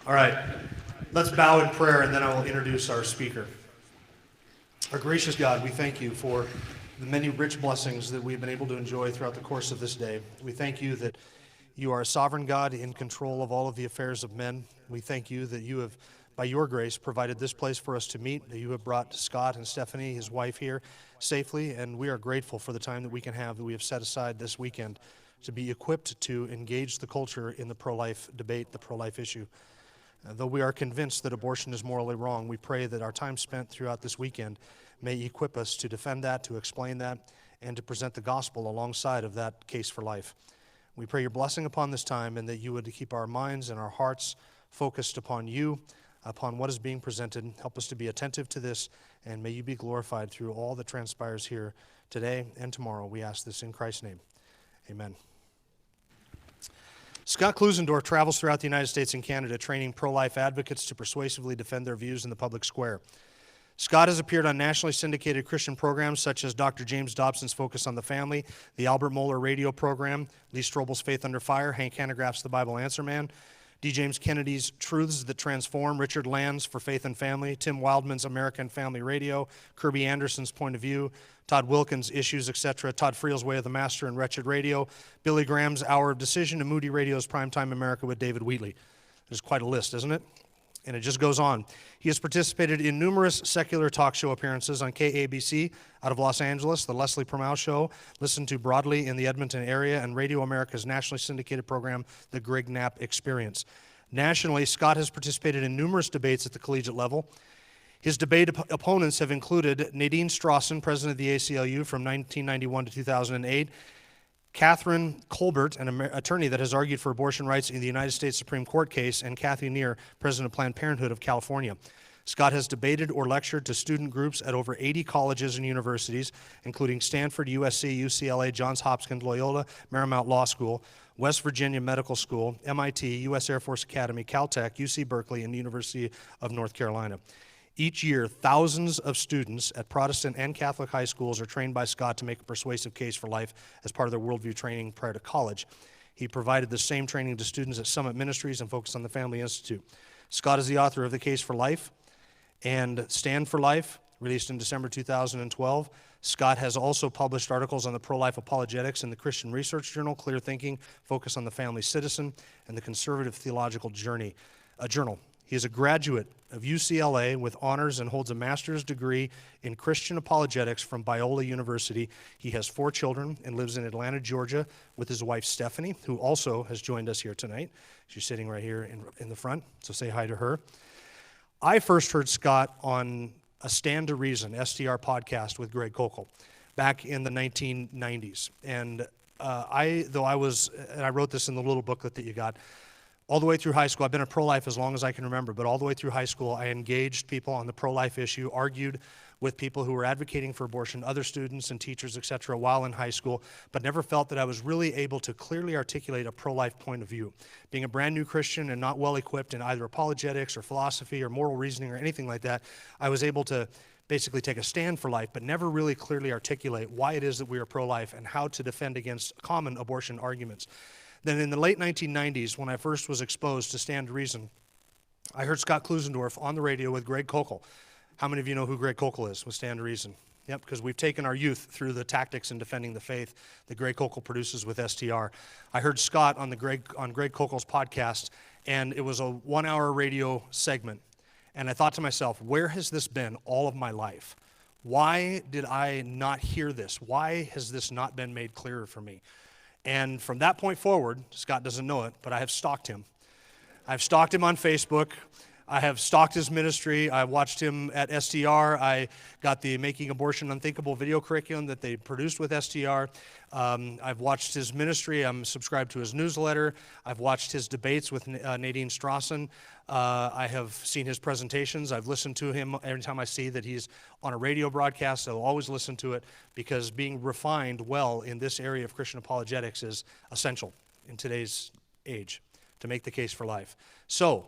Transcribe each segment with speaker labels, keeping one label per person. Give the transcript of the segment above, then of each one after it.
Speaker 1: All right, let's bow in prayer and then I will introduce our speaker. Our gracious God, we thank you for the many rich blessings that we've been able to enjoy throughout the course of this day. We thank you that you are a sovereign God in control of all of the affairs of men. We thank you that you have, by your grace, provided this place for us to meet, that you have brought Scott and Stephanie, his wife, here safely, and we are grateful for the time that we can have, that we have set aside this weekend to be equipped to engage the culture in the pro-life debate, the pro-life issue. Though we are convinced that abortion is morally wrong, we pray that our time spent throughout this weekend may equip us to defend that, to explain that, and to present the gospel alongside of that case for life. We pray your blessing upon this time and that you would keep our minds and our hearts focused upon you, upon what is being presented. Help us to be attentive to this, and may you be glorified through all that transpires here today and tomorrow. We ask this in Christ's name. Amen. Scott Klusendorf travels throughout the United States and Canada training pro-life advocates to persuasively defend their views in the public square. Scott has appeared on nationally syndicated Christian programs such as Dr. James Dobson's Focus on the Family, the Albert Mohler radio program, Lee Strobel's Faith Under Fire, Hank Hanegraaff's The Bible Answer Man, D. James Kennedy's Truths That Transform, Richard Land's For Faith and Family, Tim Wildman's American Family Radio, Kirby Anderson's Point of View, Todd Wilkins' Issues, etc., Todd Friel's Way of the Master and Wretched Radio, Billy Graham's Hour of Decision, and Moody Radio's Primetime America with David Wheatley. There's quite a list, isn't it? And it just goes on. He has participated in numerous secular talk show appearances on KABC out of Los Angeles, the Leslie Permau Show, listened to broadly in the Edmonton area, and Radio America's nationally syndicated program, The Greg Knapp Experience. Nationally, Scott has participated in numerous debates at the collegiate level. His debate opponents have included Nadine Strawson, president of the ACLU from 1991 to 2008, Catherine Colbert, an attorney that has argued for abortion rights in the United States Supreme Court case, and Kathy Neer, president of Planned Parenthood of California. Scott has debated or lectured to student groups at over 80 colleges and universities, including Stanford, USC, UCLA, Johns Hopkins, Loyola Marymount Law School, West Virginia Medical School, MIT, U.S. Air Force Academy, Caltech, UC Berkeley, and the University of North Carolina. Each year, thousands of students at Protestant and Catholic high schools are trained by Scott to make a persuasive case for life as part of their worldview training prior to college. He provided the same training to students at Summit Ministries and Focus on the Family Institute. Scott is the author of The Case for Life and Stand for Life, released in December 2012. Scott has also published articles on the pro-life apologetics in the Christian Research Journal, Clear Thinking, Focus on the Family Citizen, and the Conservative Theological Journal. He is a graduate of UCLA with honors and holds a master's degree in Christian apologetics from Biola University. He has 4 children and lives in Atlanta, Georgia, with his wife Stephanie, who also has joined us here tonight. She's sitting right here in the front, so say hi to her. I first heard Scott on a Stand to Reason, STR podcast with Greg Koukl back in the 1990s. And I wrote this in the little booklet that you got, all the way through high school, I've been a pro-life as long as I can remember, but all the way through high school, I engaged people on the pro-life issue, argued with people who were advocating for abortion, other students and teachers, etc., while in high school, but never felt that I was really able to clearly articulate a pro-life point of view. Being a brand new Christian and not well equipped in either apologetics or philosophy or moral reasoning or anything like that, I was able to basically take a stand for life, but never really clearly articulate why it is that we are pro-life and how to defend against common abortion arguments. Then in the late 1990s, when I first was exposed to Stand to Reason, I heard Scott Klusendorf on the radio with Greg Koukl. How many of you know who Greg Koukl is with Stand to Reason? Yep, because we've taken our youth through the tactics in defending the faith that Greg Koukl produces with STR. I heard Scott on Greg Koukl's podcast, and it was a 1-hour radio segment. And I thought to myself, where has this been all of my life? Why did I not hear this? Why has this not been made clearer for me? And from that point forward, Scott doesn't know it, but I have stalked him. I've stalked him on Facebook. I have stalked his ministry. I watched him at STR. I got the Making Abortion Unthinkable video curriculum that they produced with STR. I've watched his ministry. I'm subscribed to his newsletter. I've watched his debates with Nadine Strawson. I have seen his presentations. I've listened to him every time I see that he's on a radio broadcast. I'll always listen to it because being refined well in this area of Christian apologetics is essential in today's age to make the case for life. So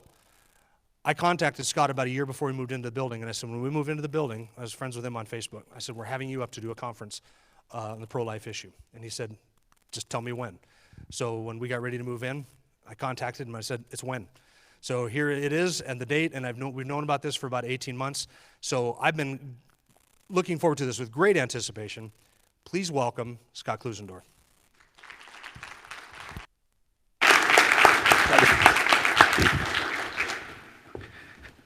Speaker 1: I contacted Scott about a year before we moved into the building, and I said, when we moved into the building, I was friends with him on Facebook. I said, we're having you up to do a conference on the pro-life issue. And he said, just tell me when. So when we got ready to move in, I contacted him. I said, it's when. So here it is and the date, and we've known about this for about 18 months. So I've been looking forward to this with great anticipation. Please welcome Scott Klusendorf.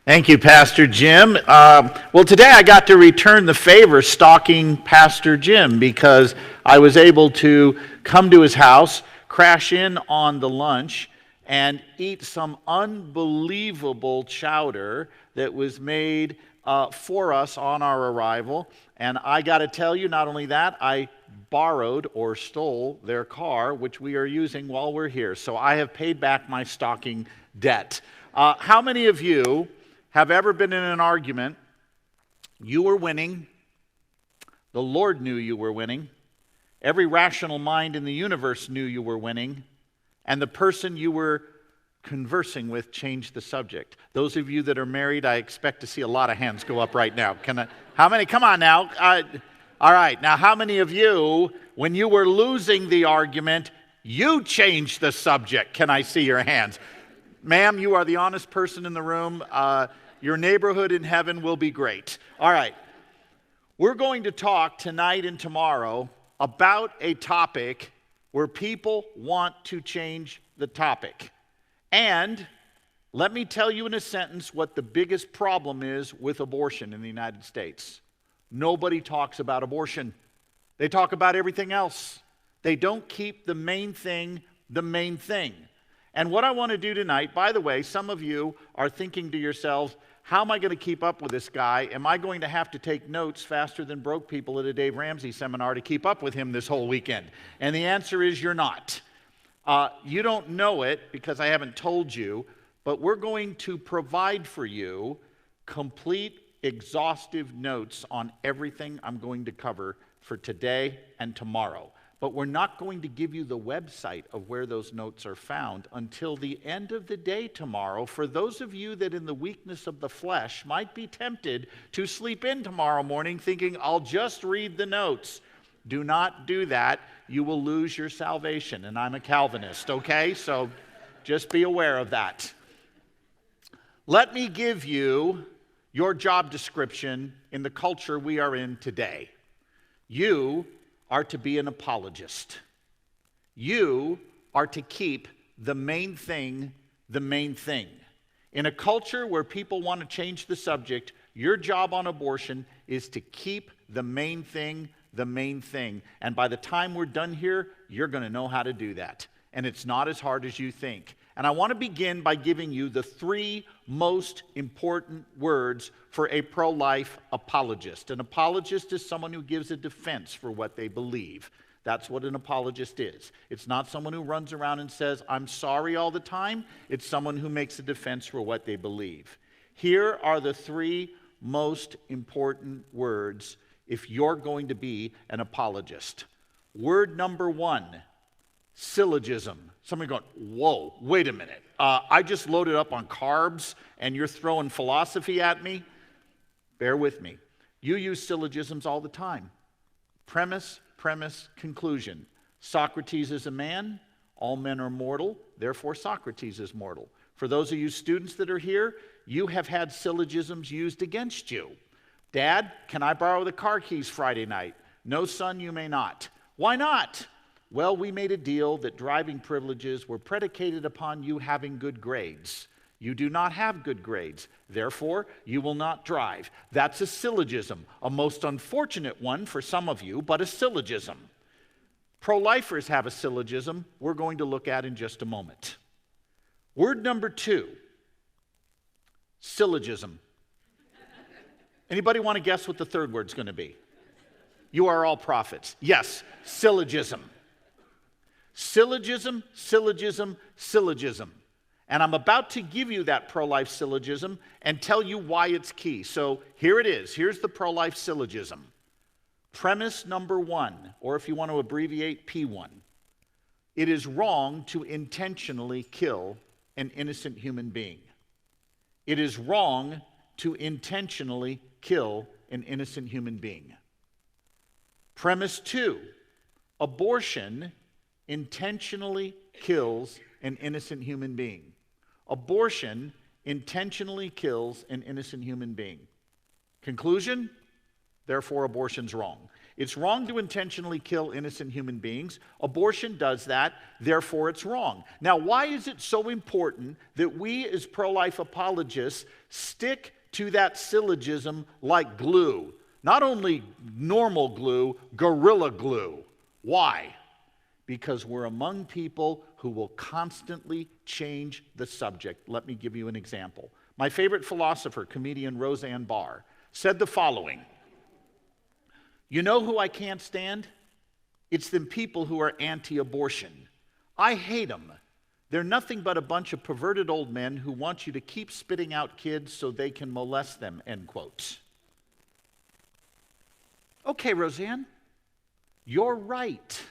Speaker 2: Thank you, Pastor Jim. Well, today I got to return the favor stalking Pastor Jim because I was able to come to his house, crash in on the lunch, and eat some unbelievable chowder that was made for us on our arrival. And I got to tell you, not only that, I borrowed or stole their car, which we are using while we're here. So I have paid back my stalking debt. How many of you have ever been in an argument, you were winning, the Lord knew you were winning, every rational mind in the universe knew you were winning, and the person you were conversing with changed the subject? Those of you that are married, I expect to see a lot of hands go up right now. How many? Come on now. All right. Now, how many of you, when you were losing the argument, you changed the subject? Can I see your hands? Ma'am, you are the honest person in the room. Your neighborhood in heaven will be great. All right. We're going to talk tonight and tomorrow about a topic where people want to change the topic. And let me tell you in a sentence what the biggest problem is with abortion in the United States. Nobody talks about abortion. They talk about everything else. They don't keep the main thing the main thing. And what I want to do tonight, by the way, some of you are thinking to yourselves, how am I going to keep up with this guy? Am I going to have to take notes faster than broke people at a Dave Ramsey seminar to keep up with him this whole weekend? And the answer is you're not. You don't know it because I haven't told you, but we're going to provide for you complete, exhaustive notes on everything I'm going to cover for today and tomorrow. But we're not going to give you the website of where those notes are found until the end of the day tomorrow, for those of you that in the weakness of the flesh might be tempted to sleep in tomorrow morning thinking, I'll just read the notes. Do not do that. You will lose your salvation. And I'm a Calvinist, okay? So just be aware of that. Let me give you your job description in the culture we are in today. You are to be an apologist. You are to keep the main thing the main thing. In a culture where people want to change the subject, your job on abortion is to keep the main thing the main thing. And by the time we're done here, you're going to know how to do that. And it's not as hard as you think. And I want to begin by giving you the 3 most important words for a pro-life apologist. An apologist is someone who gives a defense for what they believe. That's what an apologist is. It's not someone who runs around and says, I'm sorry all the time. It's someone who makes a defense for what they believe. Here are the 3 most important words if you're going to be an apologist. Word number 1, syllogism. Somebody going, whoa, wait a minute. I just loaded up on carbs and you're throwing philosophy at me? Bear with me. You use syllogisms all the time. Premise, conclusion. Socrates is a man. All men are mortal. Therefore, Socrates is mortal. For those of you students that are here, you have had syllogisms used against you. Dad, can I borrow the car keys Friday night? No, son, you may not. Why not? Well, we made a deal that driving privileges were predicated upon you having good grades. You do not have good grades. Therefore, you will not drive. That's a syllogism, a most unfortunate one for some of you, but a syllogism. Pro-lifers have a syllogism we're going to look at in just a moment. Word number 2, syllogism. Anybody want to guess what the third word's going to be? You are all prophets. Yes, syllogism. Syllogism, syllogism, syllogism. And I'm about to give you that pro-life syllogism and tell you why it's key. So here it is. Here's the pro-life syllogism. Premise number 1, or if you want to abbreviate, P1. It is wrong to intentionally kill an innocent human being. It is wrong to intentionally kill an innocent human being. Premise 2, abortion intentionally kills an innocent human being. Abortion intentionally kills an innocent human being. Conclusion? Therefore, abortion's wrong. It's wrong to intentionally kill innocent human beings. Abortion does that, therefore it's wrong. Now, why is it so important that we as pro-life apologists stick to that syllogism like glue? Not only normal glue, gorilla glue. Why? Because we're among people who will constantly change the subject. Let me give you an example. My favorite philosopher, comedian Roseanne Barr, said the following: "You know who I can't stand? It's the people who are anti-abortion. I hate them. They're nothing but a bunch of perverted old men who want you to keep spitting out kids so they can molest them," end quote. Okay, Roseanne, you're right.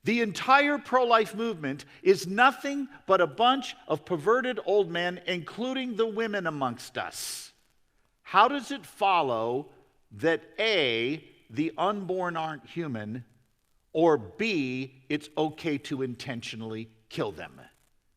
Speaker 2: The entire pro-life movement is nothing but a bunch of perverted old men, including the women amongst us. How does it follow that A, the unborn aren't human, or B, it's okay to intentionally kill them?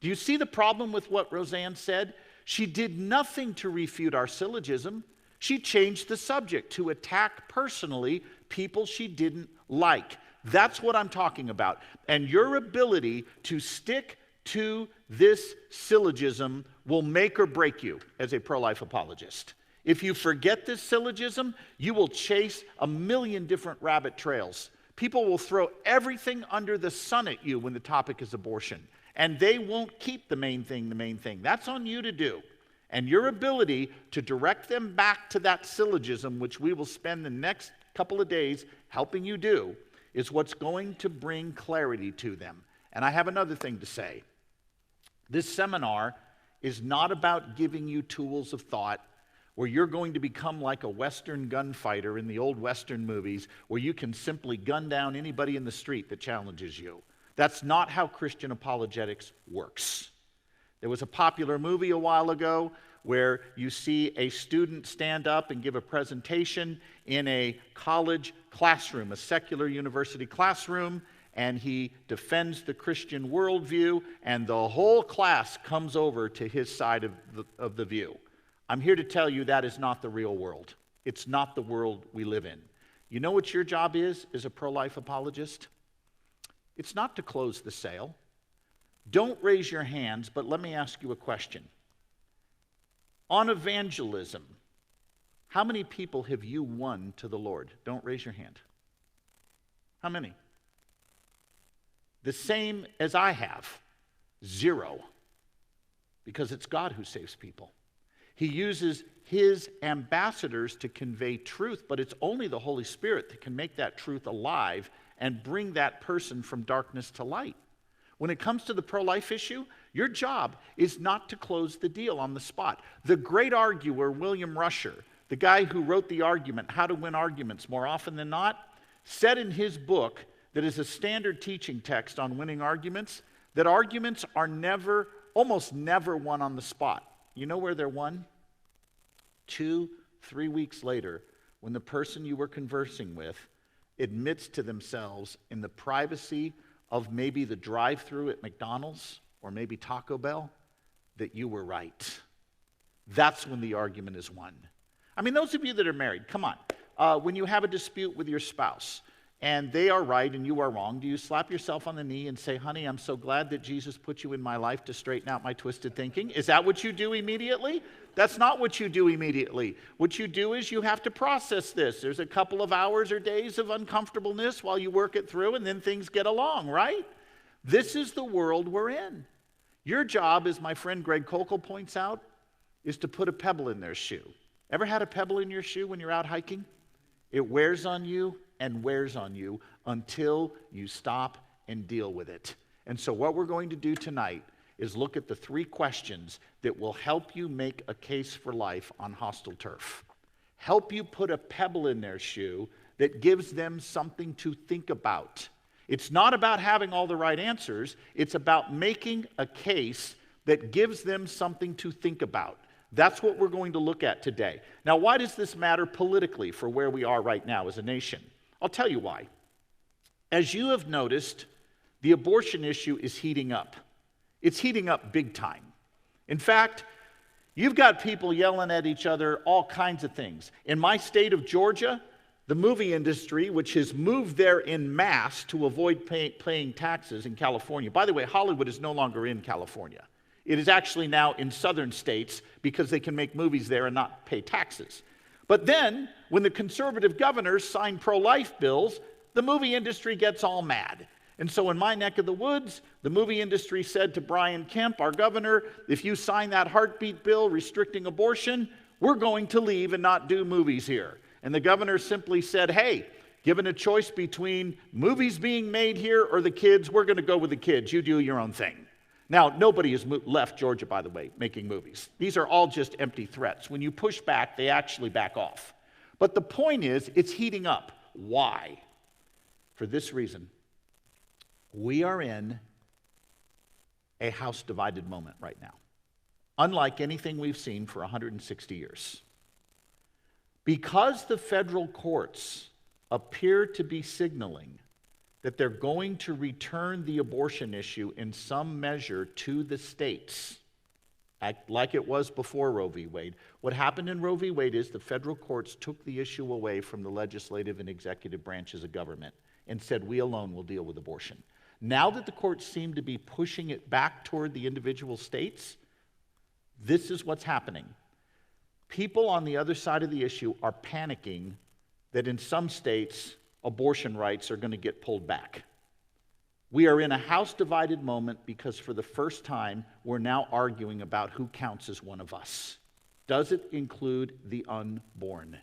Speaker 2: Do you see the problem with what Roseanne said? She did nothing to refute our syllogism. She changed the subject to attack personally people she didn't like. That's what I'm talking about. And your ability to stick to this syllogism will make or break you as a pro-life apologist. If you forget this syllogism, you will chase a million different rabbit trails. People will throw everything under the sun at you when the topic is abortion, and they won't keep the main thing the main thing. That's on you to do. And your ability to direct them back to that syllogism, which we will spend the next couple of days helping you do, is what's going to bring clarity to them. And I have another thing to say. This seminar is not about giving you tools of thought where you're going to become like a Western gunfighter in the old Western movies where you can simply gun down anybody in the street that challenges you. That's not how Christian apologetics works. There was a popular movie a while ago where you see a student stand up and give a presentation in a college classroom, a secular university classroom, and he defends the Christian worldview, and the whole class comes over to his side of the view. I'm here to tell you that is not the real world. It's not the world we live in. You know what your job is as a pro-life apologist? It's not to close the sale. Don't raise your hands, but let me ask you a question. On evangelism, how many people have you won to the Lord? Don't raise your hand. How many? The same as I have. 0. Because it's God who saves people. He uses his ambassadors to convey truth, but it's only the Holy Spirit that can make that truth alive and bring that person from darkness to light. When it comes to the pro-life issue, your job is not to close the deal on the spot. The great arguer, William Rusher, the guy who wrote the argument, How to Win Arguments More Often Than Not, said in his book that is a standard teaching text on winning arguments, that arguments are almost never won on the spot. You know where they're won? 2-3 weeks later, when the person you were conversing with admits to themselves in the privacy of maybe the drive-thru at McDonald's or maybe Taco Bell that you were right. That's when the argument is won. I mean, those of you that are married, come on. When you have a dispute with your spouse and they are right and you are wrong, do you slap yourself on the knee and say, honey, I'm so glad that Jesus put you in my life to straighten out my twisted thinking? Is that what you do immediately? That's not what you do immediately. What you do is you have to process this. There's a couple of hours or days of uncomfortableness while you work it through, and then things get along, right? This is the world we're in. Your job, as my friend Greg Kokel points out, is to put a pebble in their shoe. Ever had a pebble in your shoe when you're out hiking? It wears on you and wears on you until you stop and deal with it. And so what we're going to do tonight is look at the 3 questions that will help you make a case for life on hostile turf. Help you put a pebble in their shoe that gives them something to think about. It's not about having all the right answers. It's about making a case that gives them something to think about. That's what we're going to look at today. Now, why does this matter politically for where we are right now as a nation? I'll tell you why. As you have noticed, the abortion issue is heating up. It's heating up big time. In fact, you've got people yelling at each other all kinds of things. In my state of Georgia, the movie industry, which has moved there en masse to avoid paying taxes in California. By the way, Hollywood is no longer in California. It is actually now in southern states because they can make movies there and not pay taxes. But then, when the conservative governors sign pro-life bills, the movie industry gets all mad. And so in my neck of the woods, the movie industry said to Brian Kemp, our governor, if you sign that heartbeat bill restricting abortion, we're going to leave and not do movies here. And the governor simply said, hey, given a choice between movies being made here or the kids, we're going to go with the kids. You do your own thing. Now, nobody has left Georgia, by the way, making movies. These are all just empty threats. When you push back, they actually back off. But the point is, it's heating up. Why? For this reason. We are in a house-divided moment right now, unlike anything we've seen for 160 years. Because the federal courts appear to be signaling that they're going to return the abortion issue in some measure to the states, like it was before Roe v. Wade. What happened in Roe v. Wade is the federal courts took the issue away from the legislative and executive branches of government and said, we alone will deal with abortion. Now that the courts seem to be pushing it back toward the individual states, this is what's happening. People on the other side of the issue are panicking that in some states, abortion rights are going to get pulled back. We are in a house-divided moment because for the first time, we're now arguing about who counts as one of us. Does it include the unborn?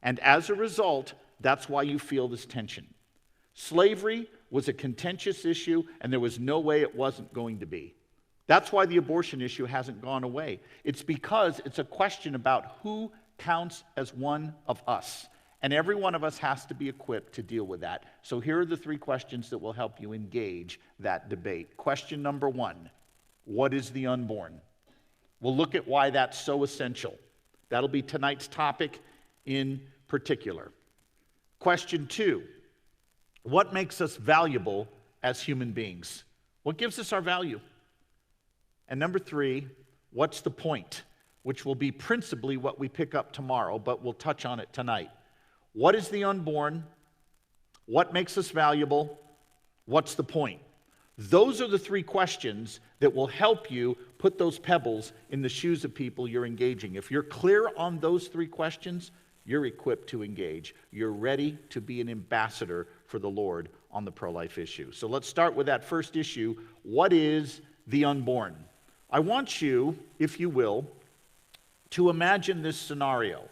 Speaker 2: And as a result, that's why you feel this tension. Slavery was a contentious issue, and there was no way it wasn't going to be. That's why the abortion issue hasn't gone away. It's because it's a question about who counts as one of us. And every one of us has to be equipped to deal with that. So here are the 3 questions that will help you engage that debate. Question number 1, what is the unborn? We'll look at why that's so essential. That'll be tonight's topic in particular. Question 2, what makes us valuable as human beings? What gives us our value? And number 3, what's the point? Which will be principally what we pick up tomorrow, but we'll touch on it tonight. What is the unborn? What makes us valuable? What's the point? Those are the 3 questions that will help you put those pebbles in the shoes of people you're engaging. If you're clear on those 3 questions, you're equipped to engage. You're ready to be an ambassador for the Lord on the pro-life issue. So let's start with that first issue. What is the unborn? I want you, if you will, to imagine this scenario.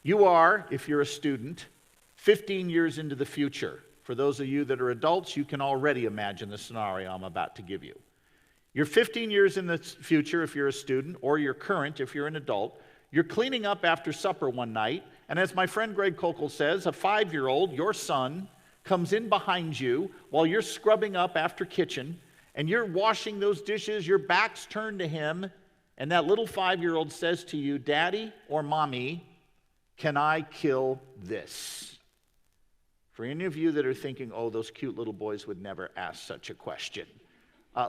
Speaker 2: You are, if you're a student, 15 years into the future. For those of you that are adults, you can already imagine the scenario I'm about to give you. You're 15 years in the future if you're a student, or you're current if you're an adult. You're cleaning up after supper one night, and as my friend Greg Kokel says, a 5-year-old, your son, comes in behind you while you're scrubbing up after kitchen, and you're washing those dishes, your back's turned to him, and that little 5-year-old says to you, Daddy or Mommy, can I kill this? For any of you that are thinking, oh, those cute little boys would never ask such a question,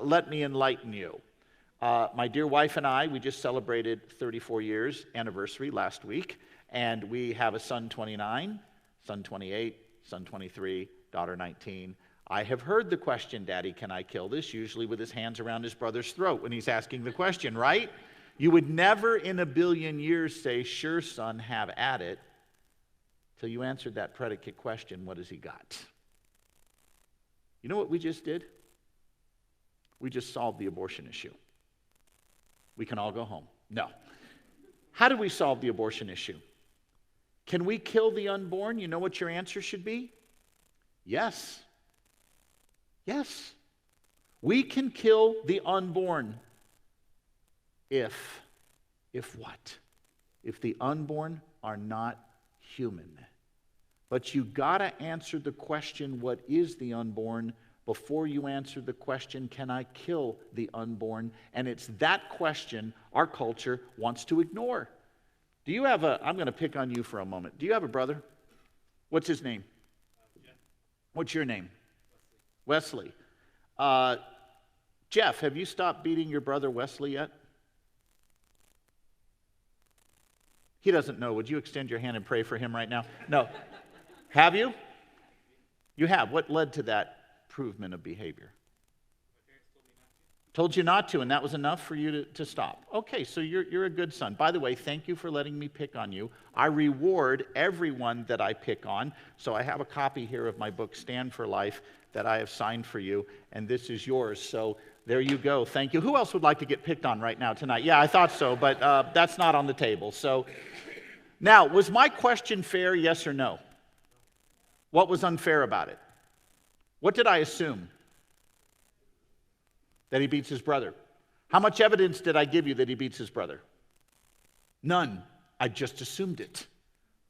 Speaker 2: let me enlighten you. My dear wife and I, we just celebrated 34 years anniversary last week, and we have a son 29, son 28, son 23, daughter 19. I have heard the question, Daddy, can I kill this? Usually with his hands around his brother's throat when he's asking the question, right? You would never in a billion years say, sure, son, have at it, till you answered that predicate question, what has he got? You know what we just did? We just solved the abortion issue. We can all go home. No. How do we solve the abortion issue? Can we kill the unborn? You know what your answer should be? Yes. Yes. We can kill the unborn. If what? If the unborn are not human. But you gotta answer the question, what is the unborn, before you answer the question, can I kill the unborn? And it's that question our culture wants to ignore. Do you have I'm gonna pick on you for a moment. Do you have a brother? What's his name? Yeah. What's your name? Wesley. Jeff, have you stopped beating your brother Wesley yet? He doesn't know. Would you extend your hand and pray for him right now? No. Have you? You have. What led to that improvement of behavior? Told you not to, and that was enough for you to stop. Okay, so you're a good son. By the way, thank you for letting me pick on you. I reward everyone that I pick on. So I have a copy here of my book, Stand for Life, that I have signed for you, and this is yours. So there you go. Thank you. Who else would like to get picked on right now tonight? Yeah, I thought so, but that's not on the table. So now, was my question fair, yes or no? What was unfair about it? What did I assume? That he beats his brother. How much evidence did I give you that he beats his brother? None. I just assumed it.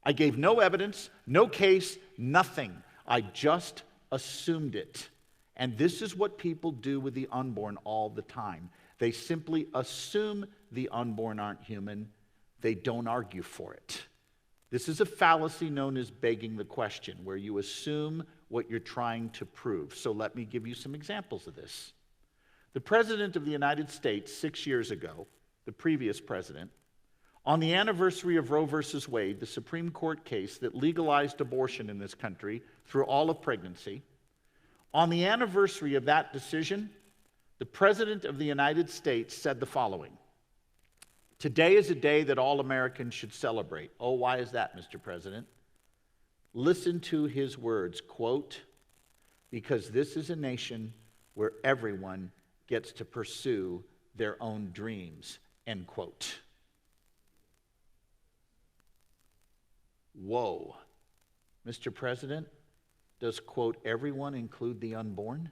Speaker 2: I gave no evidence, no case, nothing. I just assumed it. And this is what people do with the unborn all the time. They simply assume the unborn aren't human. They don't argue for it. This is a fallacy known as begging the question, where you assume what you're trying to prove. So let me give you some examples of this. The President of the United States 6 years ago, the previous president, on the anniversary of Roe versus Wade, the Supreme Court case that legalized abortion in this country through all of pregnancy, on the anniversary of that decision, the President of the United States said the following: "Today is a day that all Americans should celebrate." Oh, why is that, Mr. President? Listen to his words, quote, "Because this is a nation where everyone gets to pursue their own dreams," end quote. Whoa. Mr. President, does, quote, "everyone" include the unborn?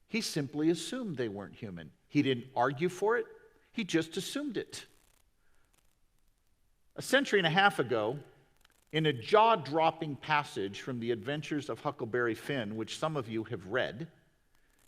Speaker 2: He simply assumed they weren't human. He didn't argue for it. He just assumed it. A century and a half ago, in a jaw-dropping passage from The Adventures of Huckleberry Finn, which some of you have read,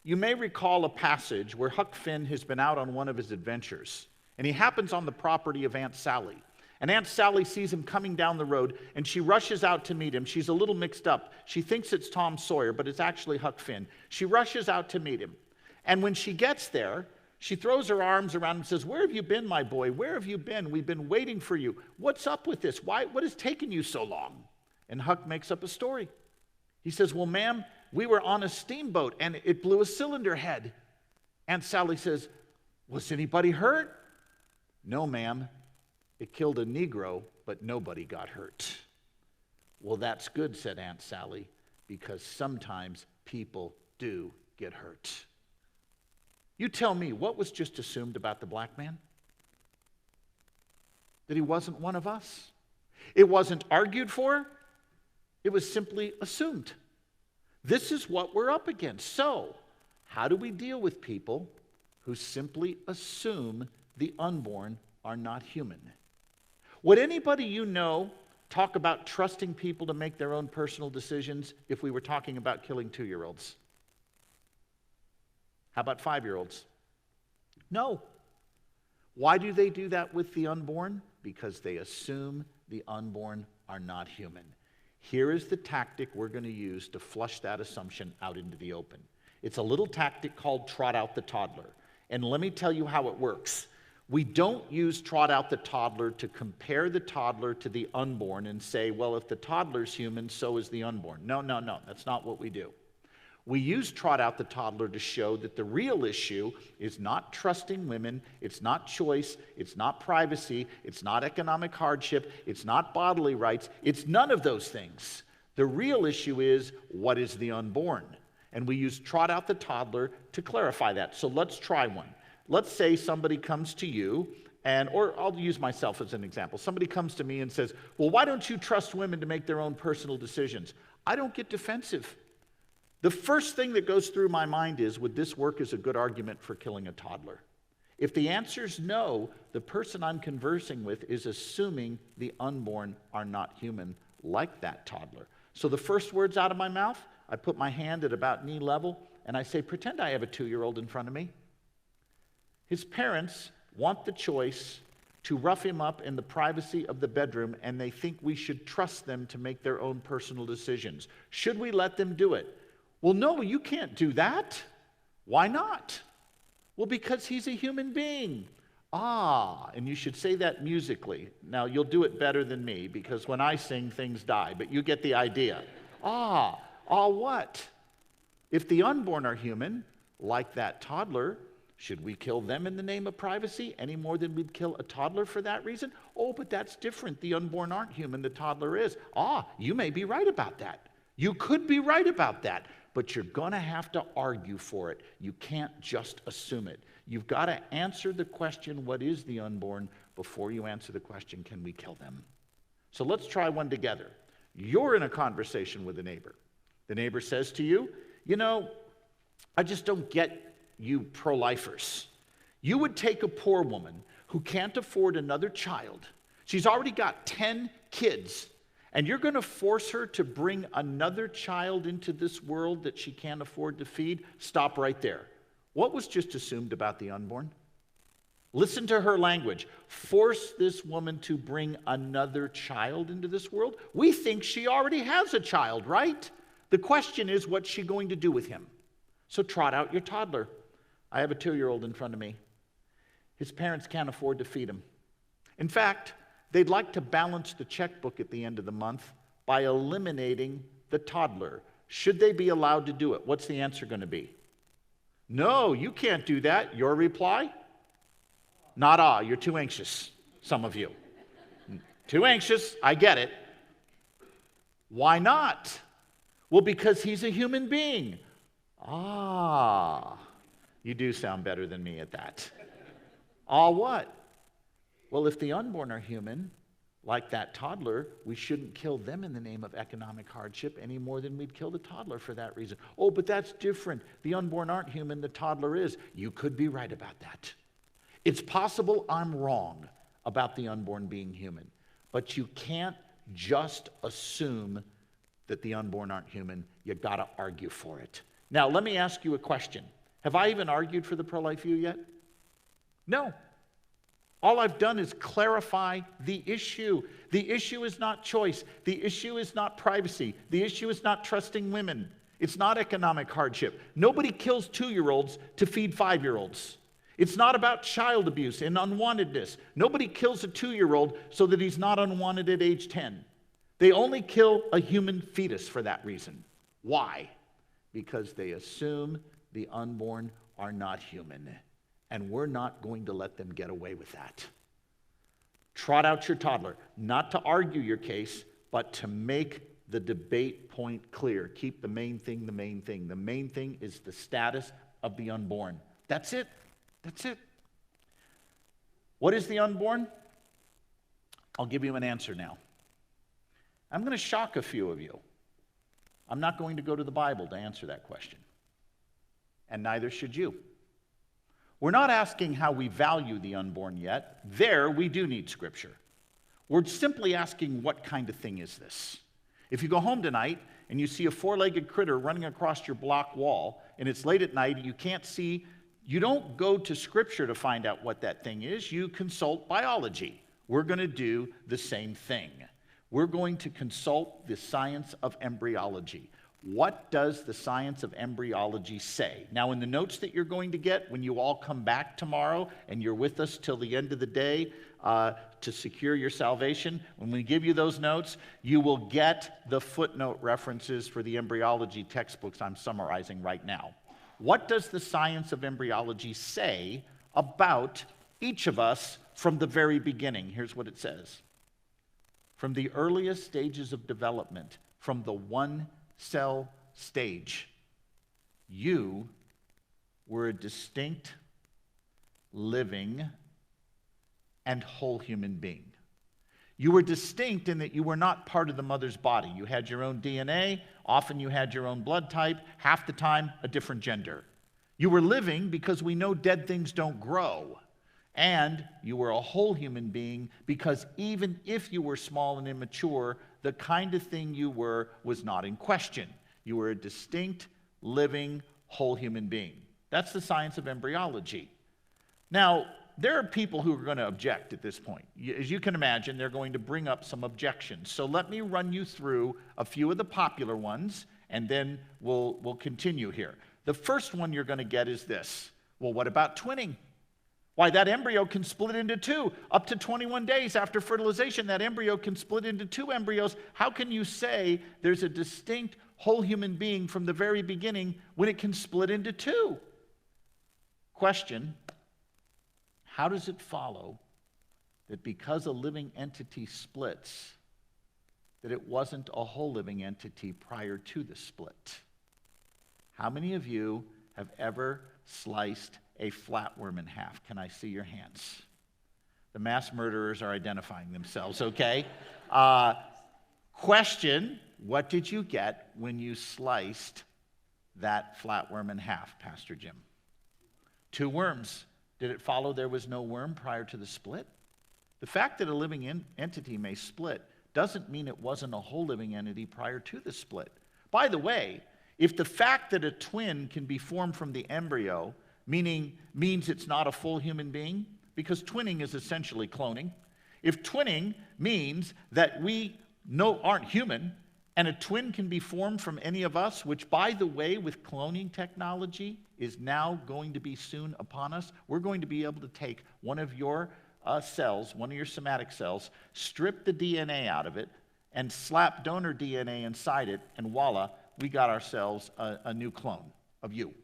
Speaker 2: you may recall a passage where Huck Finn has been out on one of his adventures, and he happens on the property of Aunt Sally. And Aunt Sally sees him coming down the road, and she rushes out to meet him. She's a little mixed up. She thinks it's Tom Sawyer, but it's actually Huck Finn. She rushes out to meet him. And when she gets there, she throws her arms around him and says, "Where have you been, my boy? Where have you been? We've been waiting for you. What's up with this? What has taken you so long?" And Huck makes up a story. He says, "Well, ma'am, we were on a steamboat and it blew a cylinder head." Aunt Sally says, "Was anybody hurt?" "No, ma'am. It killed a Negro, but nobody got hurt." "Well, that's good," said Aunt Sally, "because sometimes people do get hurt." You tell me, what was just assumed about the black man? That he wasn't one of us. It wasn't argued for. It was simply assumed. This is what we're up against. So, how do we deal with people who simply assume the unborn are not human? Would anybody you know talk about trusting people to make their own personal decisions if we were talking about killing 2-year-olds? How about 5-year-olds? No. Why do they do that with the unborn? Because they assume the unborn are not human. Here is the tactic we're going to use to flush that assumption out into the open. It's a little tactic called trot out the toddler. And let me tell you how it works. We don't use trot out the toddler to compare the toddler to the unborn and say, well, if the toddler's human, so is the unborn. No. That's not what we do. We use trot out the toddler to show that the real issue is not trusting women, it's not choice, it's not privacy, it's not economic hardship, it's not bodily rights, it's none of those things. The real issue is, what is the unborn? And we use trot out the toddler to clarify that. So let's try one. Let's say somebody comes to you, or I'll use myself as an example. Somebody comes to me and says, well, why don't you trust women to make their own personal decisions? I don't get defensive. The first thing that goes through my mind is, would this work as a good argument for killing a toddler? If the answer is no, the person I'm conversing with is assuming the unborn are not human, like that toddler. So the first words out of my mouth, I put my hand at about knee level, and I say, pretend I have a 2-year-old in front of me. His parents want the choice to rough him up in the privacy of the bedroom, and they think we should trust them to make their own personal decisions. Should we let them do it? Well, no, you can't do that. Why not? Well, because he's a human being. Ah, and you should say that musically. Now, you'll do it better than me, because when I sing, things die, but you get the idea. What? If the unborn are human, like that toddler, should we kill them in the name of privacy any more than we'd kill a toddler for that reason? Oh, but that's different. The unborn aren't human, the toddler is. You may be right about that. You could be right about that, but you're going to have to argue for it. You can't just assume it. You've got to answer the question, what is the unborn, before you answer the question, can we kill them? So let's try one together. You're in a conversation with a neighbor. The neighbor says to you, I just don't get you pro-lifers. You would take a poor woman who can't afford another child. She's already got 10 kids, and you're going to force her to bring another child into this world that she can't afford to feed? Stop right there. What was just assumed about the unborn? Listen to her language. Force this woman to bring another child into this world? We think she already has a child, right? The question is, what's she going to do with him? So trot out your toddler. I have a 2-year-old in front of me. His parents can't afford to feed him. In fact, they'd like to balance the checkbook at the end of the month by eliminating the toddler. Should they be allowed to do it? What's the answer going to be? No, you can't do that. Your reply? Not you're too anxious, some of you. Too anxious, I get it. Why not? Well, because he's a human being. You do sound better than me at that. What? Well, if the unborn are human, like that toddler, we shouldn't kill them in the name of economic hardship any more than we'd kill the toddler for that reason. Oh, but that's different. The unborn aren't human, the toddler is. You could be right about that. It's possible I'm wrong about the unborn being human, but you can't just assume that the unborn aren't human. You've got to argue for it. Now, let me ask you a question. Have I even argued for the pro-life view yet? No. All I've done is clarify the issue. The issue is not choice. The issue is not privacy. The issue is not trusting women. It's not economic hardship. Nobody kills 2-year-olds to feed 5-year-olds. It's not about child abuse and unwantedness. Nobody kills a 2-year-old so that he's not unwanted at age 10. They only kill a human fetus for that reason. Why? Because they assume the unborn are not human. And we're not going to let them get away with that. Trot out your toddler, not to argue your case, but to make the debate point clear. Keep the main thing the main thing. The main thing is the status of the unborn. That's it. That's it. What is the unborn? I'll give you an answer now. I'm going to shock a few of you. I'm not going to go to the Bible to answer that question. And neither should you. We're not asking how we value the unborn yet. There, we do need Scripture. We're simply asking, what kind of thing is this? If you go home tonight and you see a 4-legged critter running across your block wall, and it's late at night and you can't see, you don't go to Scripture to find out what that thing is. You consult biology. We're going to do the same thing. We're going to consult the science of embryology. What does the science of embryology say? Now, in the notes that you're going to get when you all come back tomorrow and you're with us till the end of the day to secure your salvation, when we give you those notes, you will get the footnote references for the embryology textbooks I'm summarizing right now. What does the science of embryology say about each of us from the very beginning? Here's what it says. From the earliest stages of development, from the one-cell stage, you were a distinct, living, and whole human being. You were distinct in that you were not part of the mother's body. You had your own DNA, often you had your own blood type, half the time a different gender. You were living because we know dead things don't grow. And you were a whole human being because even if you were small and immature, the kind of thing you were was not in question. You were a distinct, living, whole human being. That's the science of embryology. Now, there are people who are going to object at this point. As you can imagine, they're going to bring up some objections. So let me run you through a few of the popular ones, and then we'll continue here. The first one you're going to get is this. Well, what about twinning? Why, that embryo can split into two. Up to 21 days after fertilization, that embryo can split into two embryos. How can you say there's a distinct whole human being from the very beginning when it can split into two? Question, how does it follow that because a living entity splits, that it wasn't a whole living entity prior to the split? How many of you have ever sliced a flatworm in half? Can I see your hands? The mass murderers are identifying themselves, okay? Question, what did you get when you sliced that flatworm in half, Pastor Jim? 2 worms. Did it follow there was no worm prior to the split? The fact that a living entity may split doesn't mean it wasn't a whole living entity prior to the split. By the way, if the fact that a twin can be formed from the embryo means it's not a full human being, because twinning is essentially cloning. If twinning means that we aren't human, and a twin can be formed from any of us, which, by the way, with cloning technology is now going to be soon upon us, we're going to be able to take one of your cells, one of your somatic cells, strip the DNA out of it, and slap donor DNA inside it, and voila, we got ourselves a new clone of you.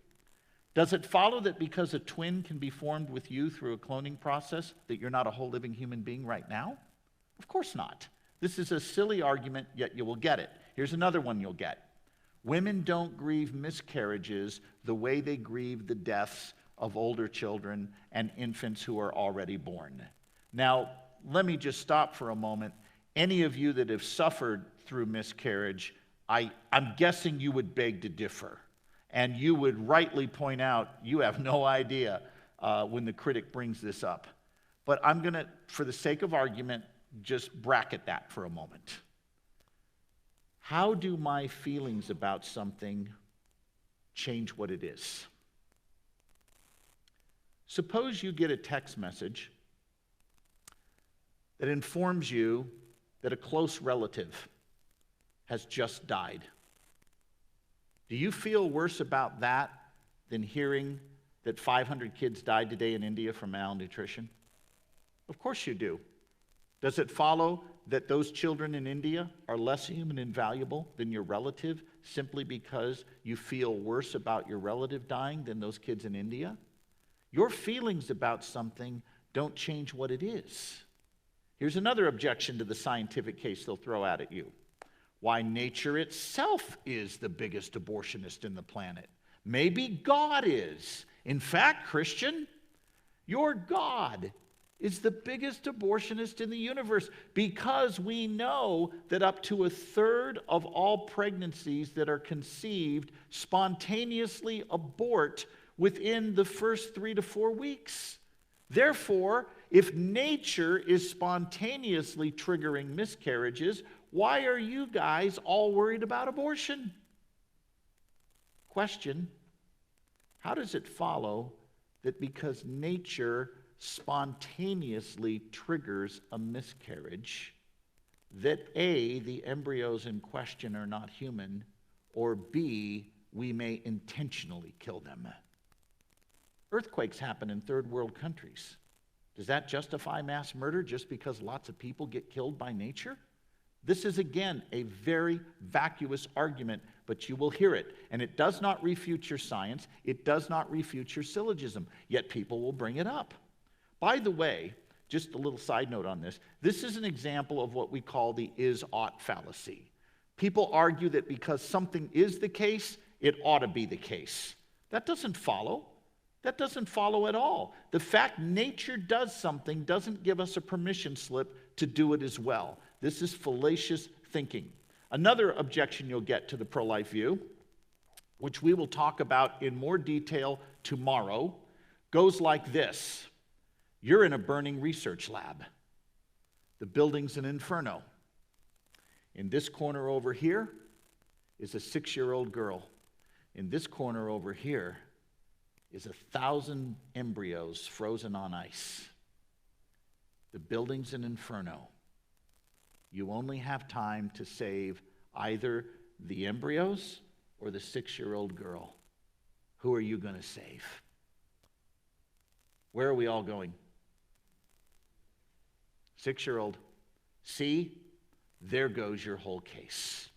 Speaker 2: Does it follow that because a twin can be formed with you through a cloning process that you're not a whole living human being right now? Of course not. This is a silly argument, yet you will get it. Here's another one you'll get. Women don't grieve miscarriages the way they grieve the deaths of older children and infants who are already born. Now, let me just stop for a moment. Any of you that have suffered through miscarriage, I'm guessing you would beg to differ. And you would rightly point out, you have no idea when the critic brings this up. But I'm going to, for the sake of argument, just bracket that for a moment. How do my feelings about something change what it is? Suppose you get a text message that informs you that a close relative has just died. Do you feel worse about that than hearing that 500 kids died today in India from malnutrition? Of course you do. Does it follow that those children in India are less human and valuable than your relative simply because you feel worse about your relative dying than those kids in India? Your feelings about something don't change what it is. Here's another objection to the scientific case they'll throw out at you. Why, nature itself is the biggest abortionist in the planet. Maybe God is. In fact, Christian, your God is the biggest abortionist in the universe, because we know that up to 1/3 of all pregnancies that are conceived spontaneously abort within the first 3 to 4 weeks. Therefore, if nature is spontaneously triggering miscarriages, why are you guys all worried about abortion? Question, how does it follow that because nature spontaneously triggers a miscarriage, that A, the embryos in question are not human, or B, we may intentionally kill them? Earthquakes happen in third world countries. Does that justify mass murder just because lots of people get killed by nature? This is, again, a very vacuous argument, but you will hear it. And it does not refute your science. It does not refute your syllogism, yet people will bring it up. By the way, just a little side note on this, this is an example of what we call the is-ought fallacy. People argue that because something is the case, it ought to be the case. That doesn't follow. That doesn't follow at all. The fact nature does something doesn't give us a permission slip to do it as well. This is fallacious thinking. Another objection you'll get to the pro-life view, which we will talk about in more detail tomorrow, goes like this. You're in a burning research lab. The building's an inferno. In this corner over here is a 6-year-old girl. In this corner over here is 1,000 embryos frozen on ice. The building's an inferno. You only have time to save either the embryos or the 6-year-old girl. Who are you going to save? Where are we all going? 6-year-old. See, there goes your whole case.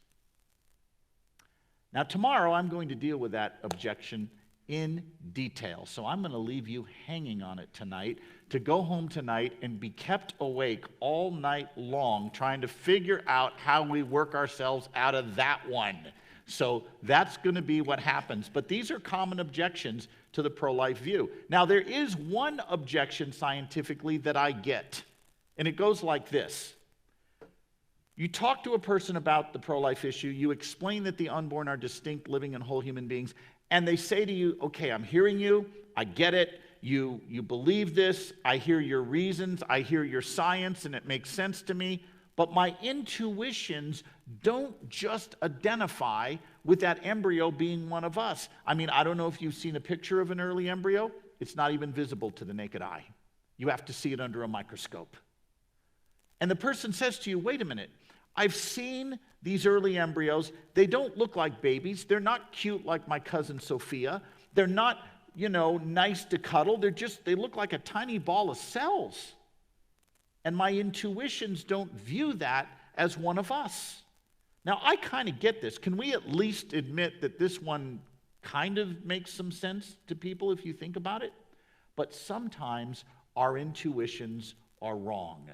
Speaker 2: Now, tomorrow I'm going to deal with that objection in detail. So I'm going to leave you hanging on it tonight to go home tonight and be kept awake all night long trying to figure out how we work ourselves out of that one. So that's going to be what happens. But these are common objections to the pro-life view. Now, there is one objection scientifically that I get, and it goes like this. You talk to a person about the pro-life issue, you explain that the unborn are distinct, living, and whole human beings, and they say to you, okay, I'm hearing you, I get it, you believe this, I hear your reasons, I hear your science, and it makes sense to me, but my intuitions don't just identify with that embryo being one of us. I mean, I don't know if you've seen a picture of an early embryo. It's not even visible to the naked eye. You have to see it under a microscope. And the person says to you, wait a minute, I've seen these early embryos. They don't look like babies. They're not cute like my cousin Sophia. They're not, nice to cuddle. They look like a tiny ball of cells. And my intuitions don't view that as one of us. Now, I kind of get this. Can we at least admit that this one kind of makes some sense to people if you think about it? But sometimes our intuitions are wrong.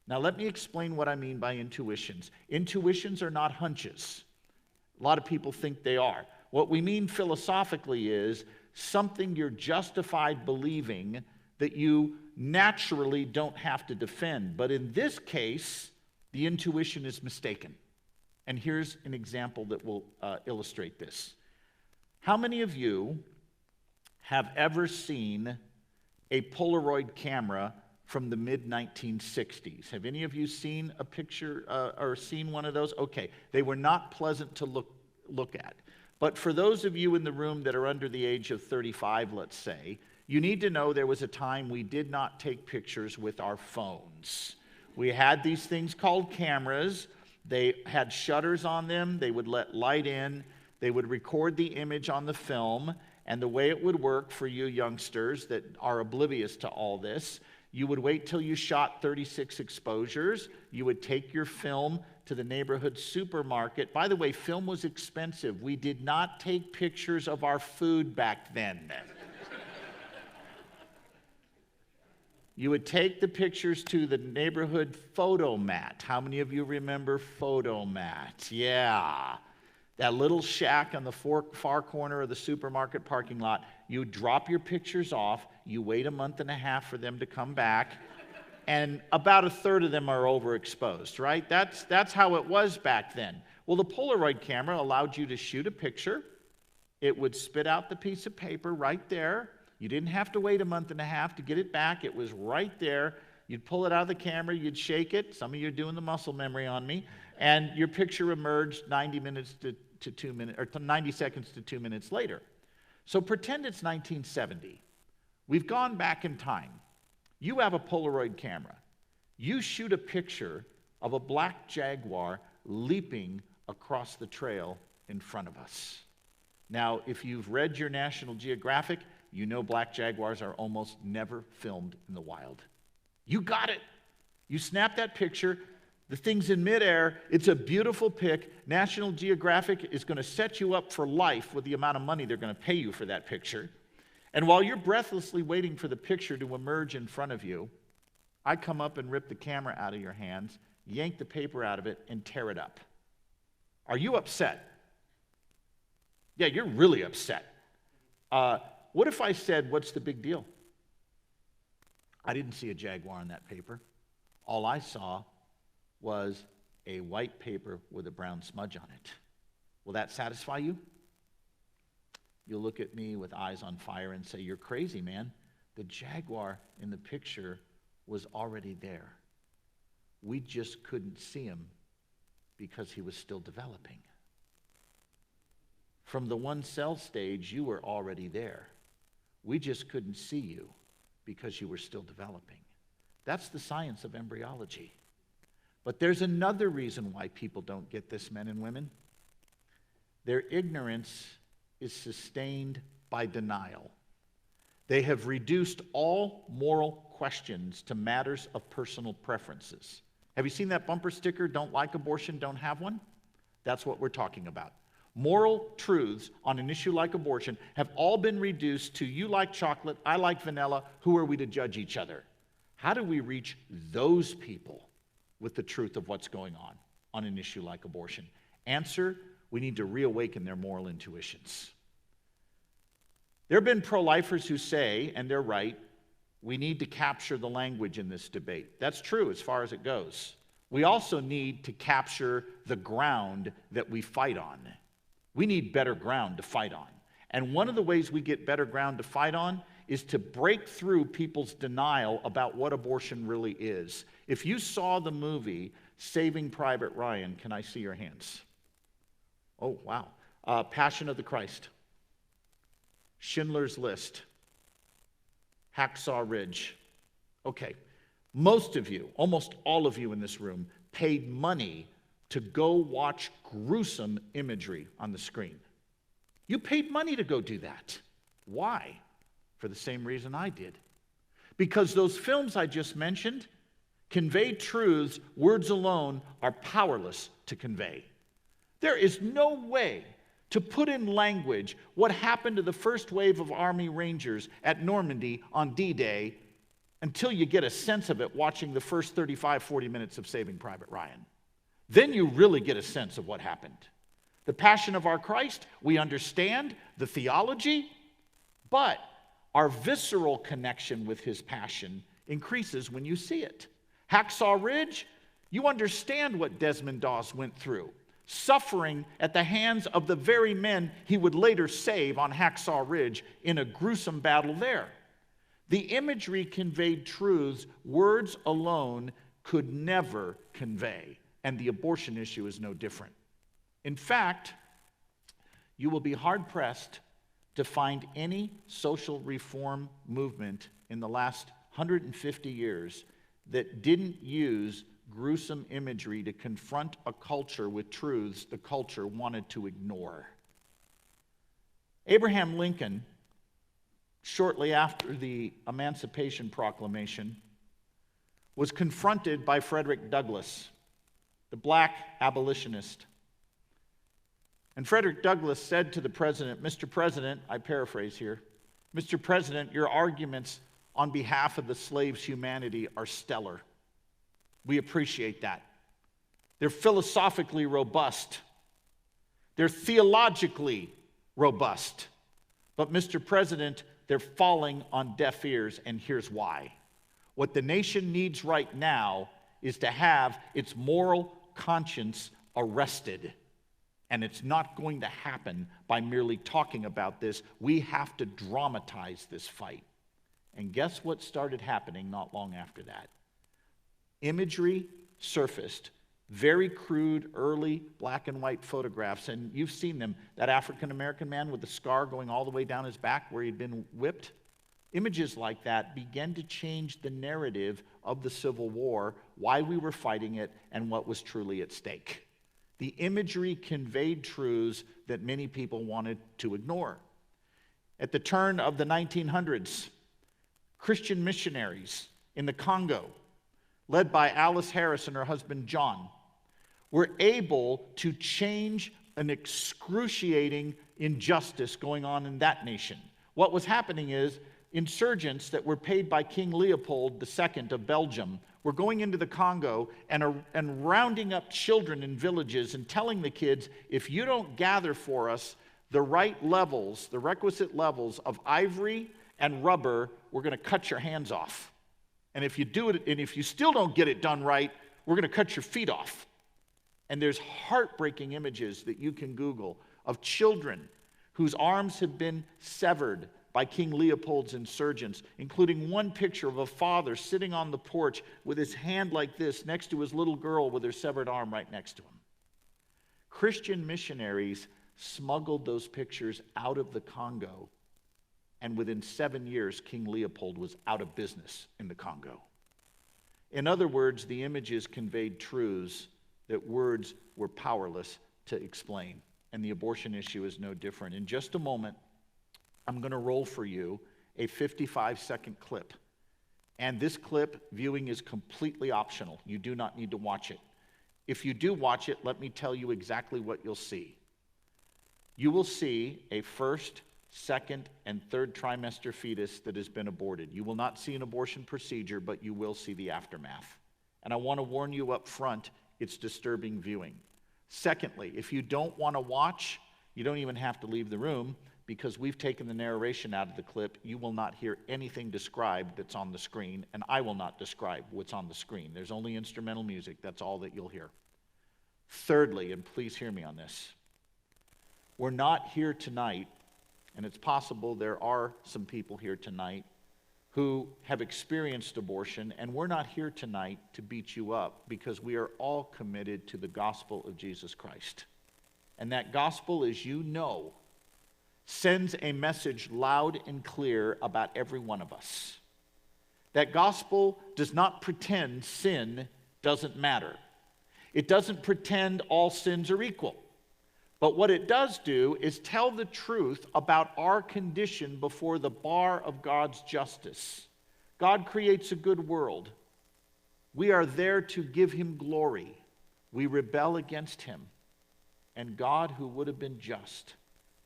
Speaker 2: Now, let me explain what I mean by intuitions. Intuitions are not hunches. A lot of people think they are. What we mean philosophically is something you're justified believing that you naturally don't have to defend. But in this case, the intuition is mistaken. And here's an example that will illustrate this. How many of you have ever seen a Polaroid camera from the mid-1960s? Have any of you seen a picture or seen one of those? Okay, they were not pleasant to look at. But for those of you in the room that are under the age of 35, let's say, you need to know there was a time we did not take pictures with our phones. We had these things called cameras. They had shutters on them. They would let light in. They would record the image on the film. And the way it would work for you youngsters that are oblivious to all this, you would wait till you shot 36 exposures. You would take your film to the neighborhood supermarket. By the way, film was expensive. We did not take pictures of our food back then. You would take the pictures to the neighborhood photomat. How many of you remember photomat? Yeah. That little shack on the far corner of the supermarket parking lot. You drop your pictures off. You wait a month and a half for them to come back. And about a third of them are overexposed, right? That's how it was back then. Well, the Polaroid camera allowed you to shoot a picture. It would spit out the piece of paper right there. You didn't have to wait a month and a half to get it back. It was right there. You'd pull it out of the camera. You'd shake it. Some of you are doing the muscle memory on me. And your picture emerged 90 seconds to 2 minutes later. So pretend it's 1970. We've gone back in time. You have a Polaroid camera. You shoot a picture of a black jaguar leaping across the trail in front of us. Now, if you've read your National Geographic, you know black jaguars are almost never filmed in the wild. You got it. You snap that picture. The thing's in midair. It's a beautiful pic. National Geographic is going to set you up for life with the amount of money they're going to pay you for that picture. And while you're breathlessly waiting for the picture to emerge in front of you, I come up and rip the camera out of your hands, yank the paper out of it, and tear it up. Are you upset? Yeah, you're really upset. What if I said, what's the big deal? I didn't see a jaguar on that paper. All I saw was a white paper with a brown smudge on it. Will that satisfy you? You'll look at me with eyes on fire and say, you're crazy, man. The jaguar in the picture was already there. We just couldn't see him because he was still developing. From the one cell stage, you were already there. We just couldn't see you because you were still developing. That's the science of embryology. But there's another reason why people don't get this, men and women. Their ignorance is sustained by denial. They have reduced all moral questions to matters of personal preferences. Have you seen that bumper sticker, "Don't like abortion, don't have one"? That's what we're talking about. Moral truths on an issue like abortion have all been reduced to you like chocolate, I like vanilla, who are we to judge each other? How do we reach those people with the truth of what's going on an issue like abortion? Answer, we need to reawaken their moral intuitions. There have been pro-lifers who say, and they're right, we need to capture the language in this debate. That's true as far as it goes. We also need to capture the ground that we fight on. We need better ground to fight on. And one of the ways we get better ground to fight on is to break through people's denial about what abortion really is. If you saw the movie Saving Private Ryan, can I see your hands? Oh, wow. Passion of the Christ, Schindler's List, Hacksaw Ridge. Okay, most of you, almost all of you in this room, paid money to go watch gruesome imagery on the screen. You paid money to go do that. Why? For the same reason I did. Because those films I just mentioned convey truths words alone are powerless to convey. There is no way to put in language what happened to the first wave of Army Rangers at Normandy on D-Day until you get a sense of it watching the first 35, 40 minutes of Saving Private Ryan. Then you really get a sense of what happened. The Passion of our Christ, we understand the theology, but our visceral connection with his passion increases when you see it. Hacksaw Ridge, you understand what Desmond Doss went through, suffering at the hands of the very men he would later save on Hacksaw Ridge in a gruesome battle there. The imagery conveyed truths words alone could never convey, and the abortion issue is no different. In fact, you will be hard-pressed to find any social reform movement in the last 150 years that didn't use gruesome imagery to confront a culture with truths the culture wanted to ignore. Abraham Lincoln, shortly after the Emancipation Proclamation, was confronted by Frederick Douglass, the black abolitionist. And Frederick Douglass said to the president, "Mr. President," I paraphrase here, "Mr. President, your arguments on behalf of the slaves' humanity are stellar. We appreciate that. They're philosophically robust. They're theologically robust. But, Mr. President, they're falling on deaf ears, and here's why. What the nation needs right now is to have its moral conscience arrested. And it's not going to happen by merely talking about this. We have to dramatize this fight." And guess what started happening not long after that? Imagery surfaced, very crude, early black and white photographs, and you've seen them. That African-American man with the scar going all the way down his back where he'd been whipped. Images like that began to change the narrative of the Civil War, why we were fighting it, and what was truly at stake. The imagery conveyed truths that many people wanted to ignore. At the turn of the 1900s, Christian missionaries in the Congo, led by Alice Harris and her husband John, were able to change an excruciating injustice going on in that nation. What was happening is insurgents that were paid by King Leopold II of Belgium were going into the Congo and rounding up children in villages and telling the kids, if you don't gather for us the right levels, the requisite levels of ivory and rubber, we're going to cut your hands off. And if you do it, and if you still don't get it done right, we're going to cut your feet off. And there's heartbreaking images that you can Google of children whose arms have been severed by King Leopold's insurgents, including one picture of a father sitting on the porch with his hand like this next to his little girl with her severed arm right next to him. Christian missionaries smuggled those pictures out of the Congo, and within 7 years, King Leopold was out of business in the Congo. In other words, the images conveyed truths that words were powerless to explain, and the abortion issue is no different. In just a moment, I'm going to roll for you a 55-second clip. And this clip viewing is completely optional. You do not need to watch it. If you do watch it, let me tell you exactly what you'll see. You will see a first, second, and third trimester fetus that has been aborted. You will not see an abortion procedure, but you will see the aftermath. And I want to warn you up front, it's disturbing viewing. Secondly, if you don't want to watch, you don't even have to leave the room, because we've taken the narration out of the clip. You will not hear anything described that's on the screen, and I will not describe what's on the screen. There's only instrumental music. That's all that you'll hear. Thirdly, and please hear me on this, we're not here tonight, and it's possible there are some people here tonight who have experienced abortion, and we're not here tonight to beat you up, because we are all committed to the gospel of Jesus Christ. And that gospel, as you know, sends a message loud and clear about every one of us. That gospel does not pretend sin doesn't matter. It doesn't pretend all sins are equal. But what it does do is tell the truth about our condition before the bar of God's justice. God creates a good world. We are there to give him glory. We rebel against him. And God, who would have been just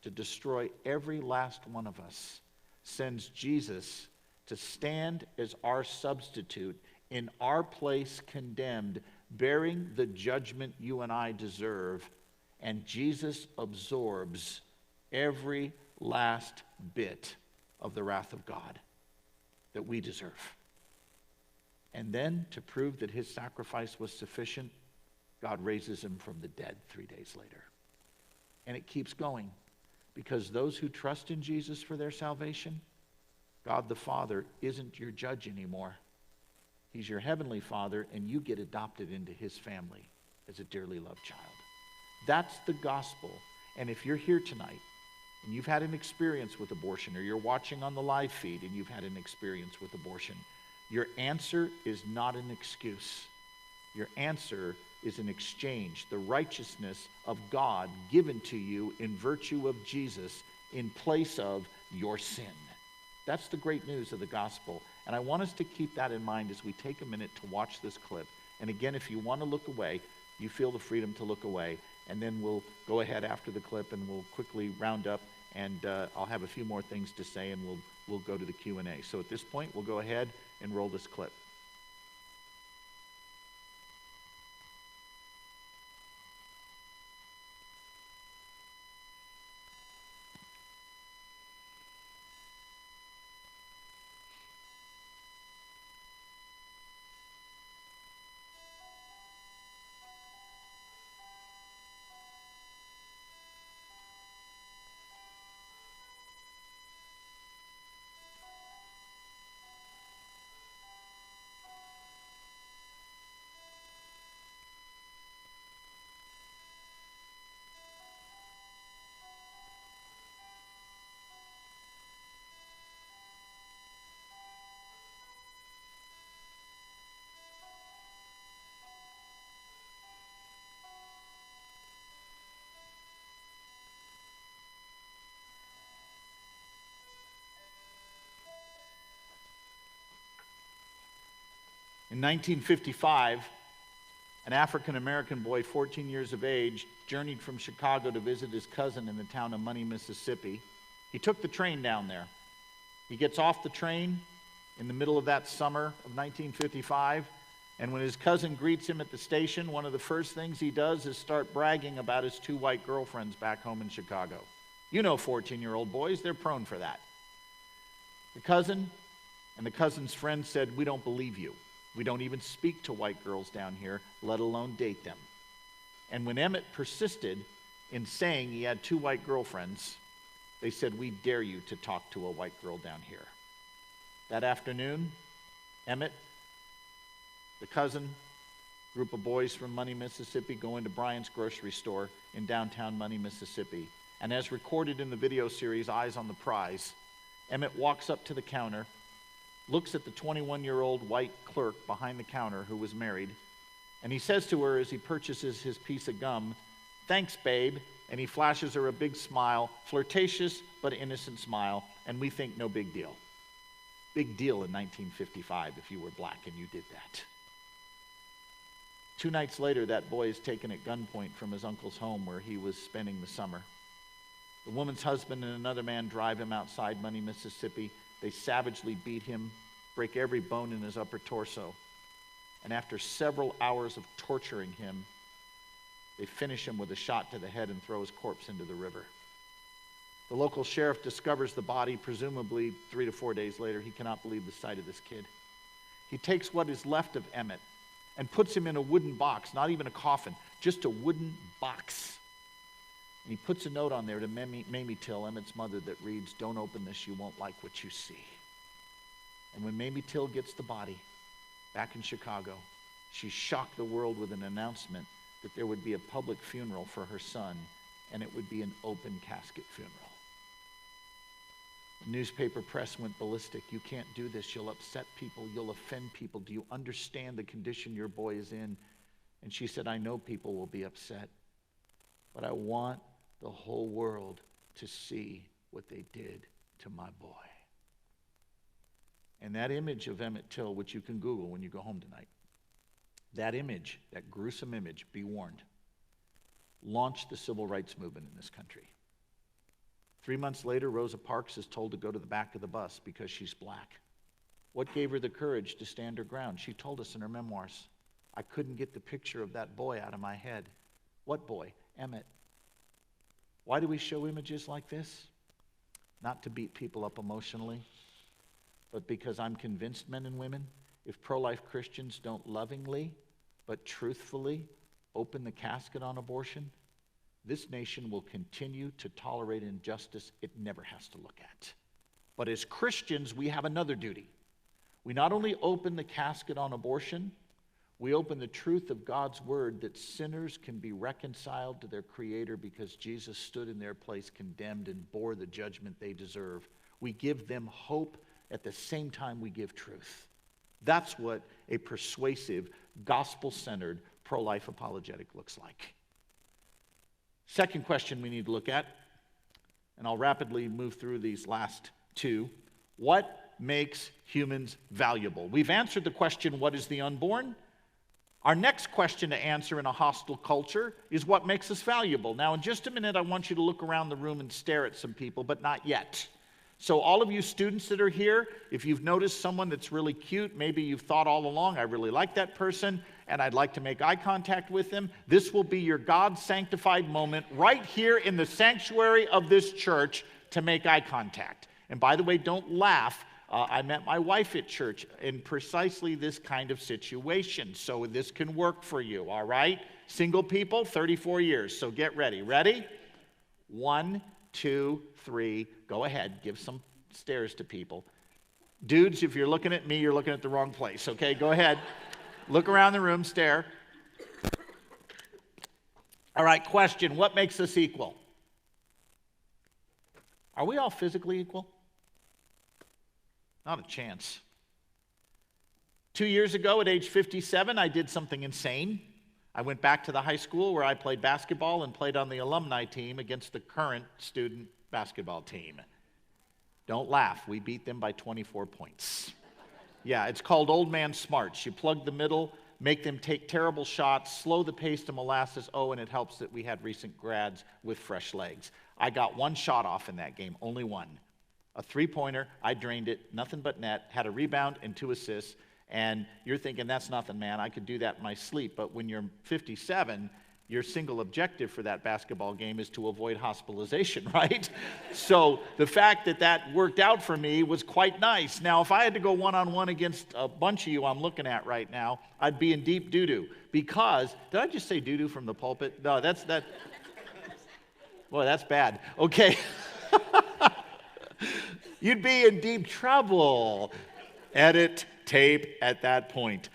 Speaker 2: to destroy every last one of us, sends Jesus to stand as our substitute, in our place condemned, bearing the judgment you and I deserve. And Jesus absorbs every last bit of the wrath of God that we deserve. And then, to prove that his sacrifice was sufficient, God raises him from the dead 3 days later. And it keeps going, because those who trust in Jesus for their salvation, God the Father isn't your judge anymore. He's your heavenly Father, and you get adopted into his family as a dearly loved child. That's the gospel. And if you're here tonight and you've had an experience with abortion, or you're watching on the live feed and you've had an experience with abortion, your answer is not an excuse. Your answer is an exchange, the righteousness of God given to you in virtue of Jesus in place of your sin. That's the great news of the gospel. And I want us to keep that in mind as we take a minute to watch this clip. And again, if you want to look away, you feel the freedom to look away. And then we'll go ahead after the clip and we'll quickly round up, and I'll have a few more things to say, and we'll go to the Q&A. So at this point, we'll go ahead and roll this clip. In 1955, an African-American boy, 14 years of age, journeyed from Chicago to visit his cousin in the town of Money, Mississippi. He took the train down there. He gets off the train in the middle of that summer of 1955, and when his cousin greets him at the station, one of the first things he does is start bragging about his 2 white girlfriends back home in Chicago. You know 14-year-old boys, they're prone for that. The cousin and the cousin's friend said, "We don't believe you. We don't even speak to white girls down here, let alone date them." And when Emmett persisted in saying he had 2 white girlfriends, they said, "We dare you to talk to a white girl down here." That afternoon, Emmett, the cousin, group of boys from Money, Mississippi, go into Bryant's grocery store in downtown Money, Mississippi. And as recorded in the video series, Eyes on the Prize, Emmett walks up to the counter, looks at the 21-year-old white clerk behind the counter who was married, and he says to her as he purchases his piece of gum, "Thanks, babe," and he flashes her a big smile, flirtatious but innocent smile, and we think no big deal. Big deal in 1955 if you were black and you did that. 2 nights later, that boy is taken at gunpoint from his uncle's home where he was spending the summer. The woman's husband and another man drive him outside Money, Mississippi. They savagely beat him, break every bone in his upper torso. And after several hours of torturing him, they finish him with a shot to the head and throw his corpse into the river. The local sheriff discovers the body, presumably 3 to 4 days later. He cannot believe the sight of this kid. He takes what is left of Emmett and puts him in a wooden box, not even a coffin, just a wooden box. And he puts a note on there to Mamie Till, Emmett's mother, that reads, "Don't open this, you won't like what you see." And when Mamie Till gets the body back in Chicago, she shocked the world with an announcement that there would be a public funeral for her son, and it would be an open casket funeral. The newspaper press went ballistic. "You can't do this. You'll upset people. You'll offend people. Do you understand the condition your boy is in?" And she said, "I know people will be upset, but I want the whole world to see what they did to my boy." And that image of Emmett Till, which you can Google when you go home tonight, that image, that gruesome image, be warned, launched the civil rights movement in this country. 3 months later, Rosa Parks is told to go to the back of the bus because she's black. What gave her the courage to stand her ground? She told us in her memoirs, "I couldn't get the picture of that boy out of my head." What boy? Emmett. Why do we show images like this? Not to beat people up emotionally, but because I'm convinced, men and women, if pro-life Christians don't lovingly but truthfully open the casket on abortion, this nation will continue to tolerate injustice it never has to look at. But as Christians, we have another duty. We not only open the casket on abortion, we open the truth of God's word that sinners can be reconciled to their Creator because Jesus stood in their place condemned and bore the judgment they deserve. We give them hope at the same time we give truth. That's what a persuasive, gospel-centered, pro-life apologetic looks like. Second question we need to look at, and I'll rapidly move through these last two. What makes humans valuable? We've answered the question, what is the unborn? Our next question to answer in a hostile culture is what makes us valuable. Now, in just a minute, I want you to look around the room and stare at some people, but not yet. So all of you students that are here, if you've noticed someone that's really cute, maybe you've thought all along, I really like that person, and I'd like to make eye contact with them, this will be your God-sanctified moment right here in the sanctuary of this church to make eye contact. And by the way, don't laugh. I met my wife at church in precisely this kind of situation, so this can work for you, all right? Single people, 34 years, so get ready. Ready? 1, 2, 3, go ahead, give some stares to people. Dudes, if you're looking at me, you're looking at the wrong place, okay? Go ahead. Look around the room, stare. All right, question, what makes us equal? Are we all physically equal? Not a chance. 2 years ago, at age 57, I did something insane. I went back to the high school where I played basketball and played on the alumni team against the current student basketball team. Don't laugh, we beat them by 24 points. Yeah, it's called old man smarts. You plug the middle, make them take terrible shots, slow the pace to molasses. Oh, and it helps that we had recent grads with fresh legs. I got one shot off in that game, only one. A three-pointer, I drained it, nothing but net, had a rebound and 2 assists. And you're thinking, that's nothing, man. I could do that in my sleep. But when you're 57, your single objective for that basketball game is to avoid hospitalization, right? So the fact that that worked out for me was quite nice. Now, if I had to go one-on-one against a bunch of you I'm looking at right now, I'd be in deep doo-doo. Because, did I just say doo-doo from the pulpit? No, that. Boy, that's bad. Okay. You'd be in deep trouble. Edit tape at that point.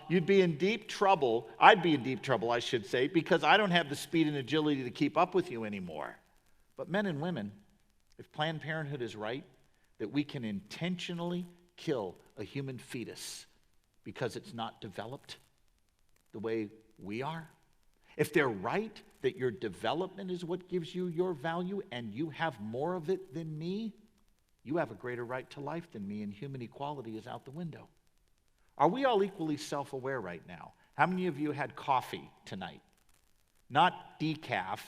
Speaker 2: You'd be in deep trouble. I'd be in deep trouble, I should say, because I don't have the speed and agility to keep up with you anymore. But men and women, if Planned Parenthood is right, that we can intentionally kill a human fetus because it's not developed the way we are, if they're right that your development is what gives you your value and you have more of it than me, you have a greater right to life than me, and human equality is out the window. Are we all equally self-aware right now? How many of you had coffee tonight? Not decaf,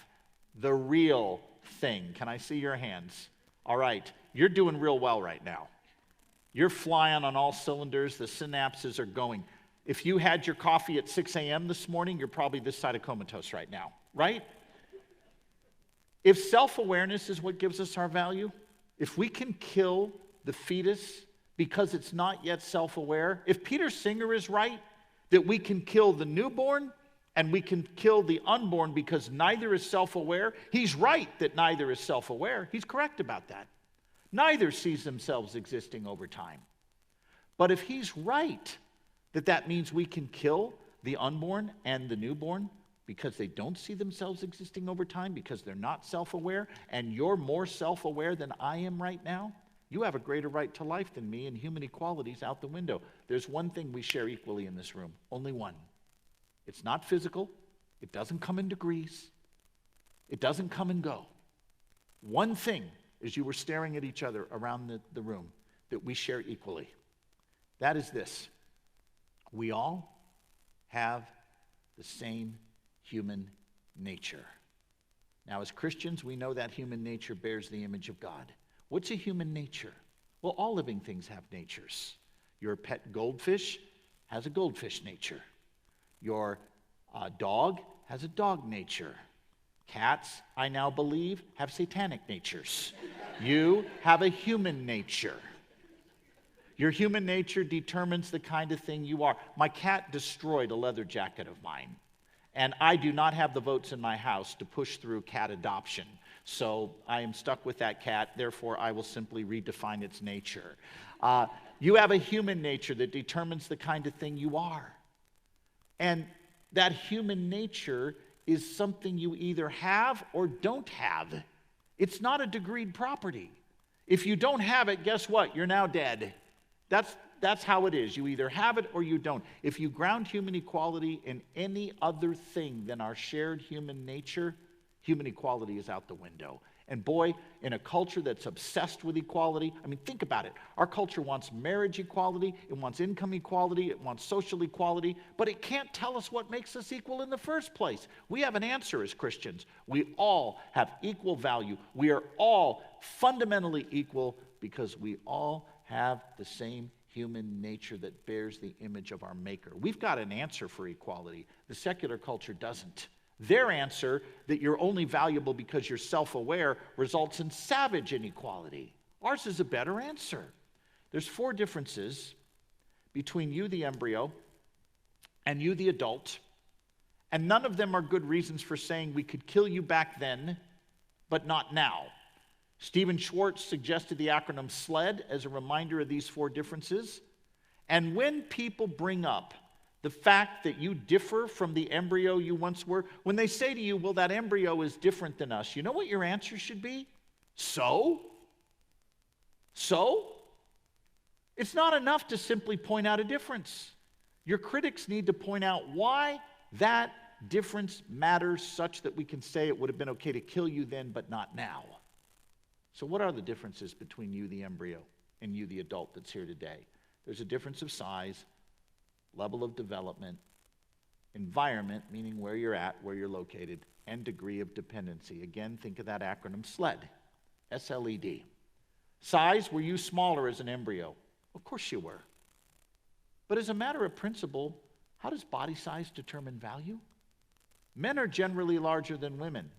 Speaker 2: the real thing. Can I see your hands? All right, you're doing real well right now. You're flying on all cylinders. The synapses are going. If you had your coffee at 6 a.m. this morning, you're probably this side of comatose right now, right? If self-awareness is what gives us our value, if we can kill the fetus because it's not yet self-aware, if Peter Singer is right that we can kill the newborn and we can kill the unborn because neither is self-aware, he's right that neither is self-aware. He's correct about that. Neither sees themselves existing over time. But if he's right that that means we can kill the unborn and the newborn because they don't see themselves existing over time, because they're not self-aware, and you're more self-aware than I am right now, you have a greater right to life than me, and human equality is out the window. There's one thing we share equally in this room, only one. It's not physical. It doesn't come in degrees. It doesn't come and go. One thing, as you were staring at each other around the room, that we share equally. That is this. We all have the same human nature. Now, as Christians, we know that human nature bears the image of God. What's a human nature? Well, all living things have natures. Your pet goldfish has a goldfish nature. Your dog has a dog nature. Cats, I now believe, have satanic natures. You have a human nature. Your human nature determines the kind of thing you are. My cat destroyed a leather jacket of mine, and I do not have the votes in my house to push through cat adoption. So I am stuck with that cat, therefore I will simply redefine its nature. You have a human nature that determines the kind of thing you are. And that human nature is something you either have or don't have. It's not a degreed property. If you don't have it, guess what? You're now dead. That's how it is. You either have it or you don't. If you ground human equality in any other thing than our shared human nature, human equality is out the window. And boy, in a culture that's obsessed with equality, I mean, think about it. Our culture wants marriage equality, it wants income equality, it wants social equality, but it can't tell us what makes us equal in the first place. We have an answer as Christians. We all have equal value. We are all fundamentally equal because we all have the same human nature that bears the image of our Maker. We've got an answer for equality. The secular culture doesn't. Their answer, that you're only valuable because you're self-aware, results in savage inequality. Ours is a better answer. There's 4 differences between you, the embryo, and you, the adult, and none of them are good reasons for saying we could kill you back then, but not now. Stephen Schwartz suggested the acronym SLED as a reminder of these 4 differences. And when people bring up the fact that you differ from the embryo you once were, when they say to you, well, that embryo is different than us, you know what your answer should be? So? It's not enough to simply point out a difference. Your critics need to point out why that difference matters such that we can say it would have been okay to kill you then, but not now. So what are the differences between you, the embryo, and you, the adult that's here today? There's a difference of size, level of development, environment, meaning where you're at, where you're located, and degree of dependency. Again, think of that acronym SLED, S-L-E-D. Size, were you smaller as an embryo? Of course you were. But as a matter of principle, how does body size determine value? Men are generally larger than women.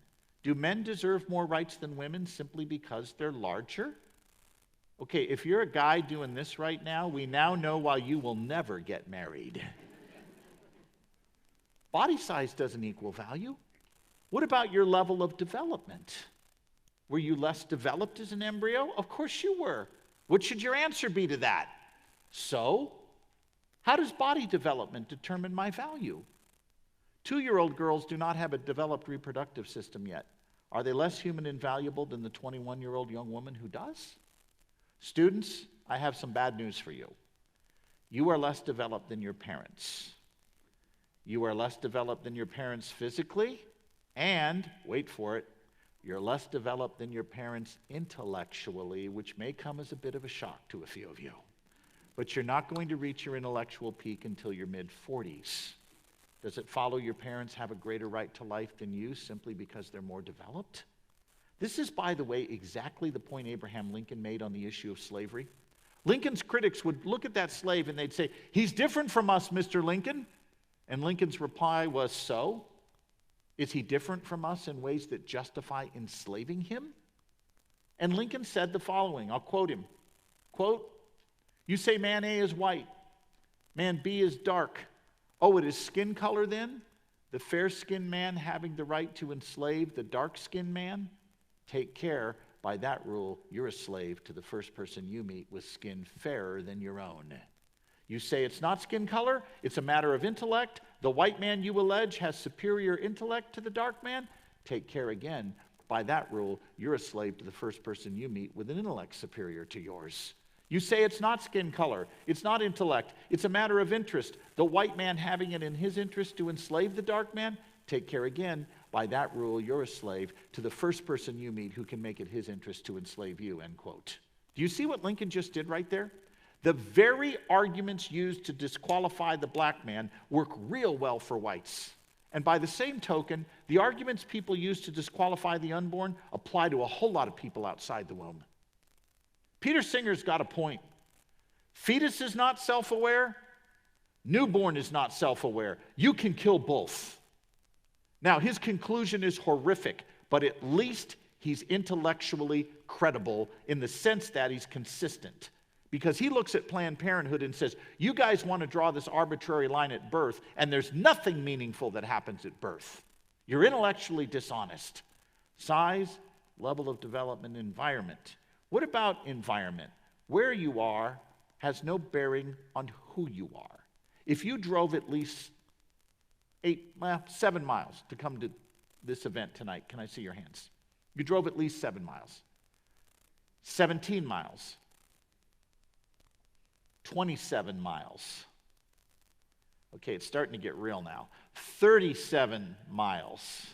Speaker 2: Do men deserve more rights than women simply because they're larger? Okay, if you're a guy doing this right now, we now know why you will never get married. Body size doesn't equal value. What about your level of development? Were you less developed as an embryo? Of course you were. What should your answer be to that? So, how does body development determine my value? 2-year-old girls do not have a developed reproductive system yet. Are they less human and valuable than the 21-year-old young woman who does? Students, I have some bad news for you. You are less developed than your parents. You are less developed than your parents physically, and, wait for it, You're less developed than your parents intellectually, which may come as a bit of a shock to a few of you. But you're not going to reach your intellectual peak until your mid-40s. Does it follow your parents have a greater right to life than you simply because they're more developed? This is, by the way, exactly the point Abraham Lincoln made on the issue of slavery. Lincoln's critics would look at that slave and they'd say, "He's different from us, Mr. Lincoln." And Lincoln's reply was, "So? Is he different from us in ways that justify enslaving him?" And Lincoln said the following, I'll quote him, quote, "You say man A is white, man B is dark. Oh, it is skin color then? The fair-skinned man having the right to enslave the dark-skinned man? Take care, by that rule, you're a slave to the first person you meet with skin fairer than your own. You say it's not skin color, it's a matter of intellect. The white man you allege has superior intellect to the dark man. Take care again, by that rule, you're a slave to the first person you meet with an intellect superior to yours. You say it's not skin color, it's not intellect, it's a matter of interest. The white man having it in his interest to enslave the dark man, take care again. By that rule, you're a slave to the first person you meet who can make it his interest to enslave you," end quote. Do you see what Lincoln just did right there? The very arguments used to disqualify the black man work real well for whites. And by the same token, the arguments people use to disqualify the unborn apply to a whole lot of people outside the womb. Peter Singer's got a point. Fetus is not self-aware. Newborn is not self-aware. You can kill both. Now, his conclusion is horrific, but at least he's intellectually credible in the sense that he's consistent. Because he looks at Planned Parenthood and says, you guys want to draw this arbitrary line at birth, and there's nothing meaningful that happens at birth. You're intellectually dishonest. Size, level of development, environment. What about environment? Where you are has no bearing on who you are. If you drove at least 7 miles to come to this event tonight, can I see your hands? You drove at least 7 miles. 17 miles. 27 miles. Okay, it's starting to get real now. 37 miles.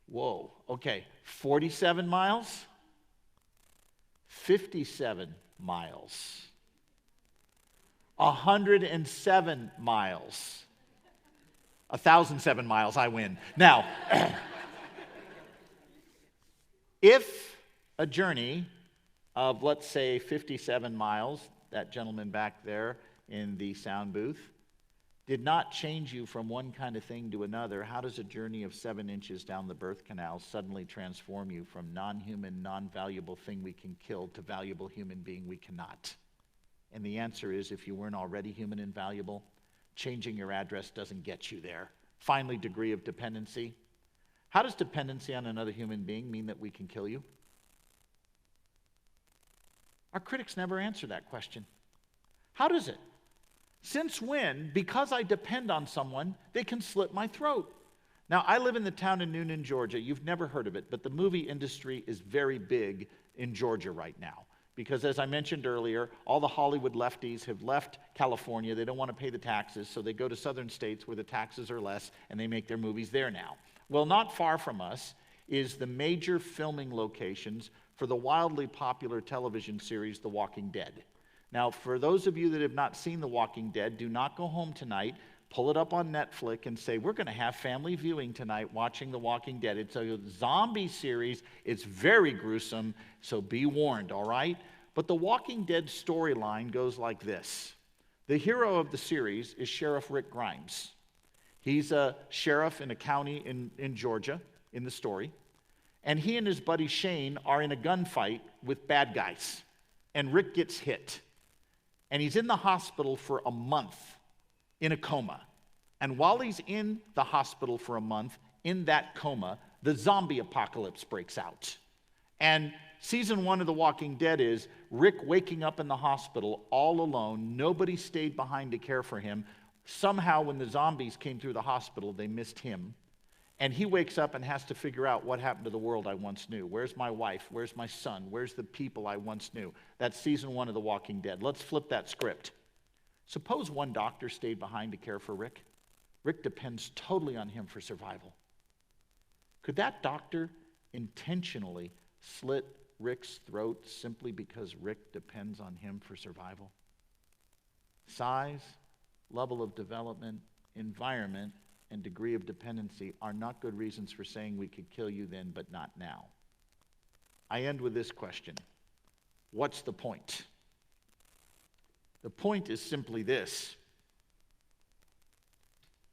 Speaker 2: Whoa, okay. 47 miles. 57 miles. 107 miles. 1,007 miles, I win. Now, if a journey of, let's say, 57 miles, that gentleman back there in the sound booth, did not change you from one kind of thing to another, how does a journey of 7 inches down the birth canal suddenly transform you from non-human, non-valuable thing we can kill to valuable human being we cannot? And the answer is, if you weren't already human and valuable, changing your address doesn't get you there. Finally, degree of dependency. How does dependency on another human being mean that we can kill you? Our critics never answer that question. How does it? Since when, because I depend on someone, they can slit my throat? Now, I live in the town of Noonan, Georgia. You've never heard of it, but the movie industry is very big in Georgia right now. Because as I mentioned earlier, all the Hollywood lefties have left California. They don't want to pay the taxes, so they go to southern states where the taxes are less, and they make their movies there now. Well, not far from us is the major filming locations for the wildly popular television series, The Walking Dead. Now, for those of you that have not seen The Walking Dead, do not go home tonight, pull it up on Netflix and say, we're going to have family viewing tonight watching The Walking Dead. It's a zombie series. It's very gruesome, so be warned, all right? But The Walking Dead storyline goes like this. The hero of the series is Sheriff Rick Grimes. He's a sheriff in a county in Georgia in the story. And he and his buddy Shane are in a gunfight with bad guys. And Rick gets hit. And he's in the hospital for a month in a coma. And while he's in the hospital for a month, in that coma, the zombie apocalypse breaks out. And season 1 of The Walking Dead is Rick waking up in the hospital all alone. Nobody stayed behind to care for him. Somehow when the zombies came through the hospital, they missed him. And he wakes up and has to figure out what happened to the world I once knew. Where's my wife? Where's my son? Where's the people I once knew? That's season 1 of The Walking Dead. Let's flip that script. Suppose one doctor stayed behind to care for Rick. Rick depends totally on him for survival. Could that doctor intentionally slit Rick's throat simply because Rick depends on him for survival? Size, level of development, environment, and degree of dependency are not good reasons for saying we could kill you then, but not now. I end with this question. What's the point? The point is simply this.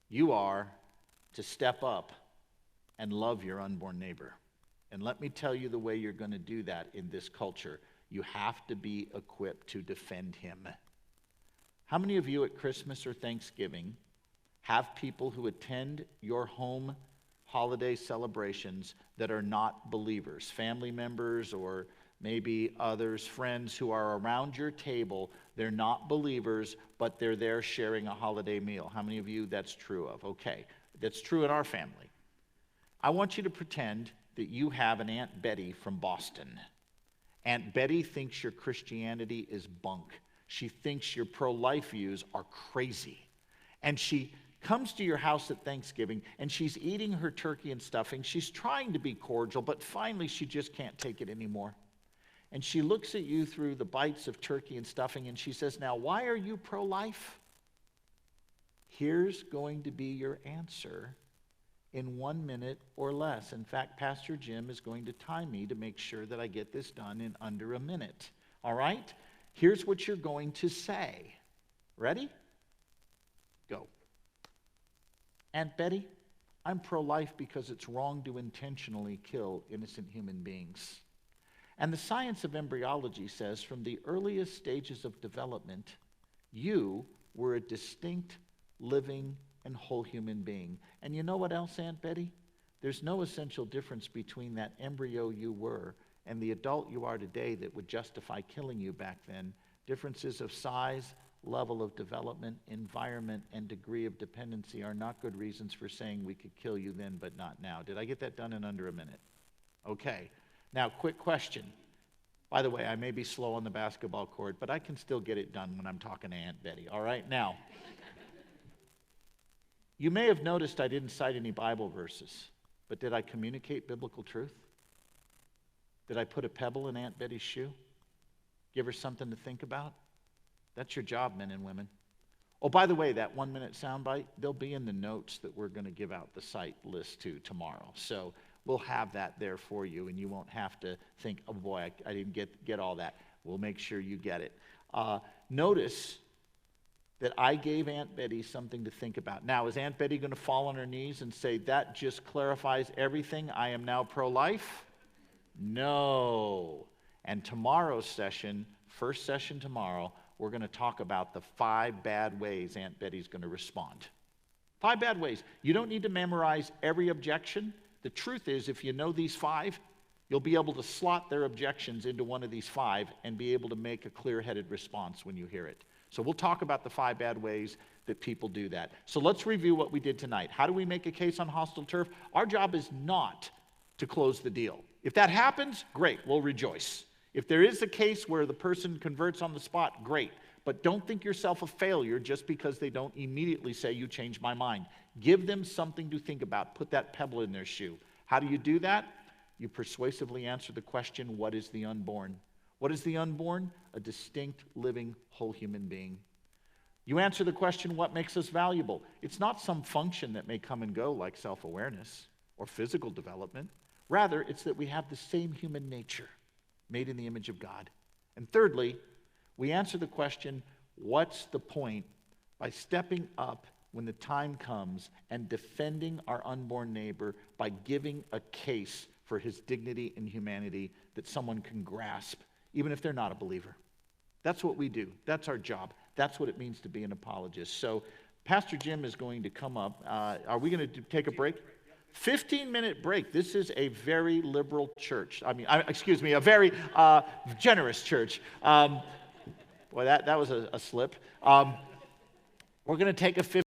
Speaker 2: You are to step up and love your unborn neighbor. And let me tell you the way you're going to do that in this culture. You have to be equipped to defend him. How many of you at Christmas or Thanksgiving have people who attend your home holiday celebrations that are not believers, family members or maybe others, friends who are around your table? They're not believers, but they're there sharing a holiday meal. How many of you that's true of? Okay, that's true in our family. I want you to pretend that you have an Aunt Betty from Boston. Aunt Betty thinks your Christianity is bunk. She thinks your pro-life views are crazy. And she comes to your house at Thanksgiving, and she's eating her turkey and stuffing. She's trying to be cordial, but finally she just can't take it anymore. And she looks at you through the bites of turkey and stuffing, and she says, "Now, why are you pro-life?" Here's going to be your answer in 1 minute or less. In fact, Pastor Jim is going to time me to make sure that I get this done in under a minute. All right? Here's what you're going to say. Ready? Go. "Aunt Betty, I'm pro-life because it's wrong to intentionally kill innocent human beings. And the science of embryology says from the earliest stages of development, you were a distinct, living, and whole human being. And you know what else, Aunt Betty? There's no essential difference between that embryo you were and the adult you are today that would justify killing you back then. Differences of size, level of development, environment, and degree of dependency are not good reasons for saying we could kill you then, but not now." Did I get that done in under a minute? Okay. Now, quick question. By the way, I may be slow on the basketball court, but I can still get it done when I'm talking to Aunt Betty. All right? Now, you may have noticed I didn't cite any Bible verses, but did I communicate biblical truth? Did I put a pebble in Aunt Betty's shoe? Give her something to think about? That's your job, men and women. Oh, by the way, that 1 minute soundbite, they'll be in the notes that we're going to give out the site list to tomorrow. So we'll have that there for you, and you won't have to think, "Oh boy, I didn't get all that." We'll make sure you get it. Notice that I gave Aunt Betty something to think about. Now, is Aunt Betty going to fall on her knees and say, "That just clarifies everything, I am now pro-life"? No. And tomorrow's session, first session tomorrow, we're going to talk about the 5 bad ways Aunt Betty's going to respond. 5 bad ways. You don't need to memorize every objection. The truth is, if you know these 5, you'll be able to slot their objections into one of these 5 and be able to make a clear-headed response when you hear it. So we'll talk about the 5 bad ways that people do that. So let's review what we did tonight. How do we make a case on hostile turf? Our job is not to close the deal. If that happens, great, we'll rejoice. If there is a case where the person converts on the spot, great. But don't think yourself a failure just because they don't immediately say, "You changed my mind." Give them something to think about. Put that pebble in their shoe. How do you do that? You persuasively answer the question, what is the unborn? What is the unborn? A distinct, living, whole human being. You answer the question, what makes us valuable? It's not some function that may come and go like self-awareness or physical development. Rather, it's that we have the same human nature, made in the image of God. And thirdly, we answer the question, what's the point, by stepping up when the time comes and defending our unborn neighbor by giving a case for his dignity and humanity that someone can grasp, even if they're not a believer. That's what we do. That's our job. That's what it means to be an apologist. So Pastor Jim is going to come up. Are we going to take a break? 15-minute break. This is a very liberal church. A very generous church. Boy, that was a slip. We're going to take a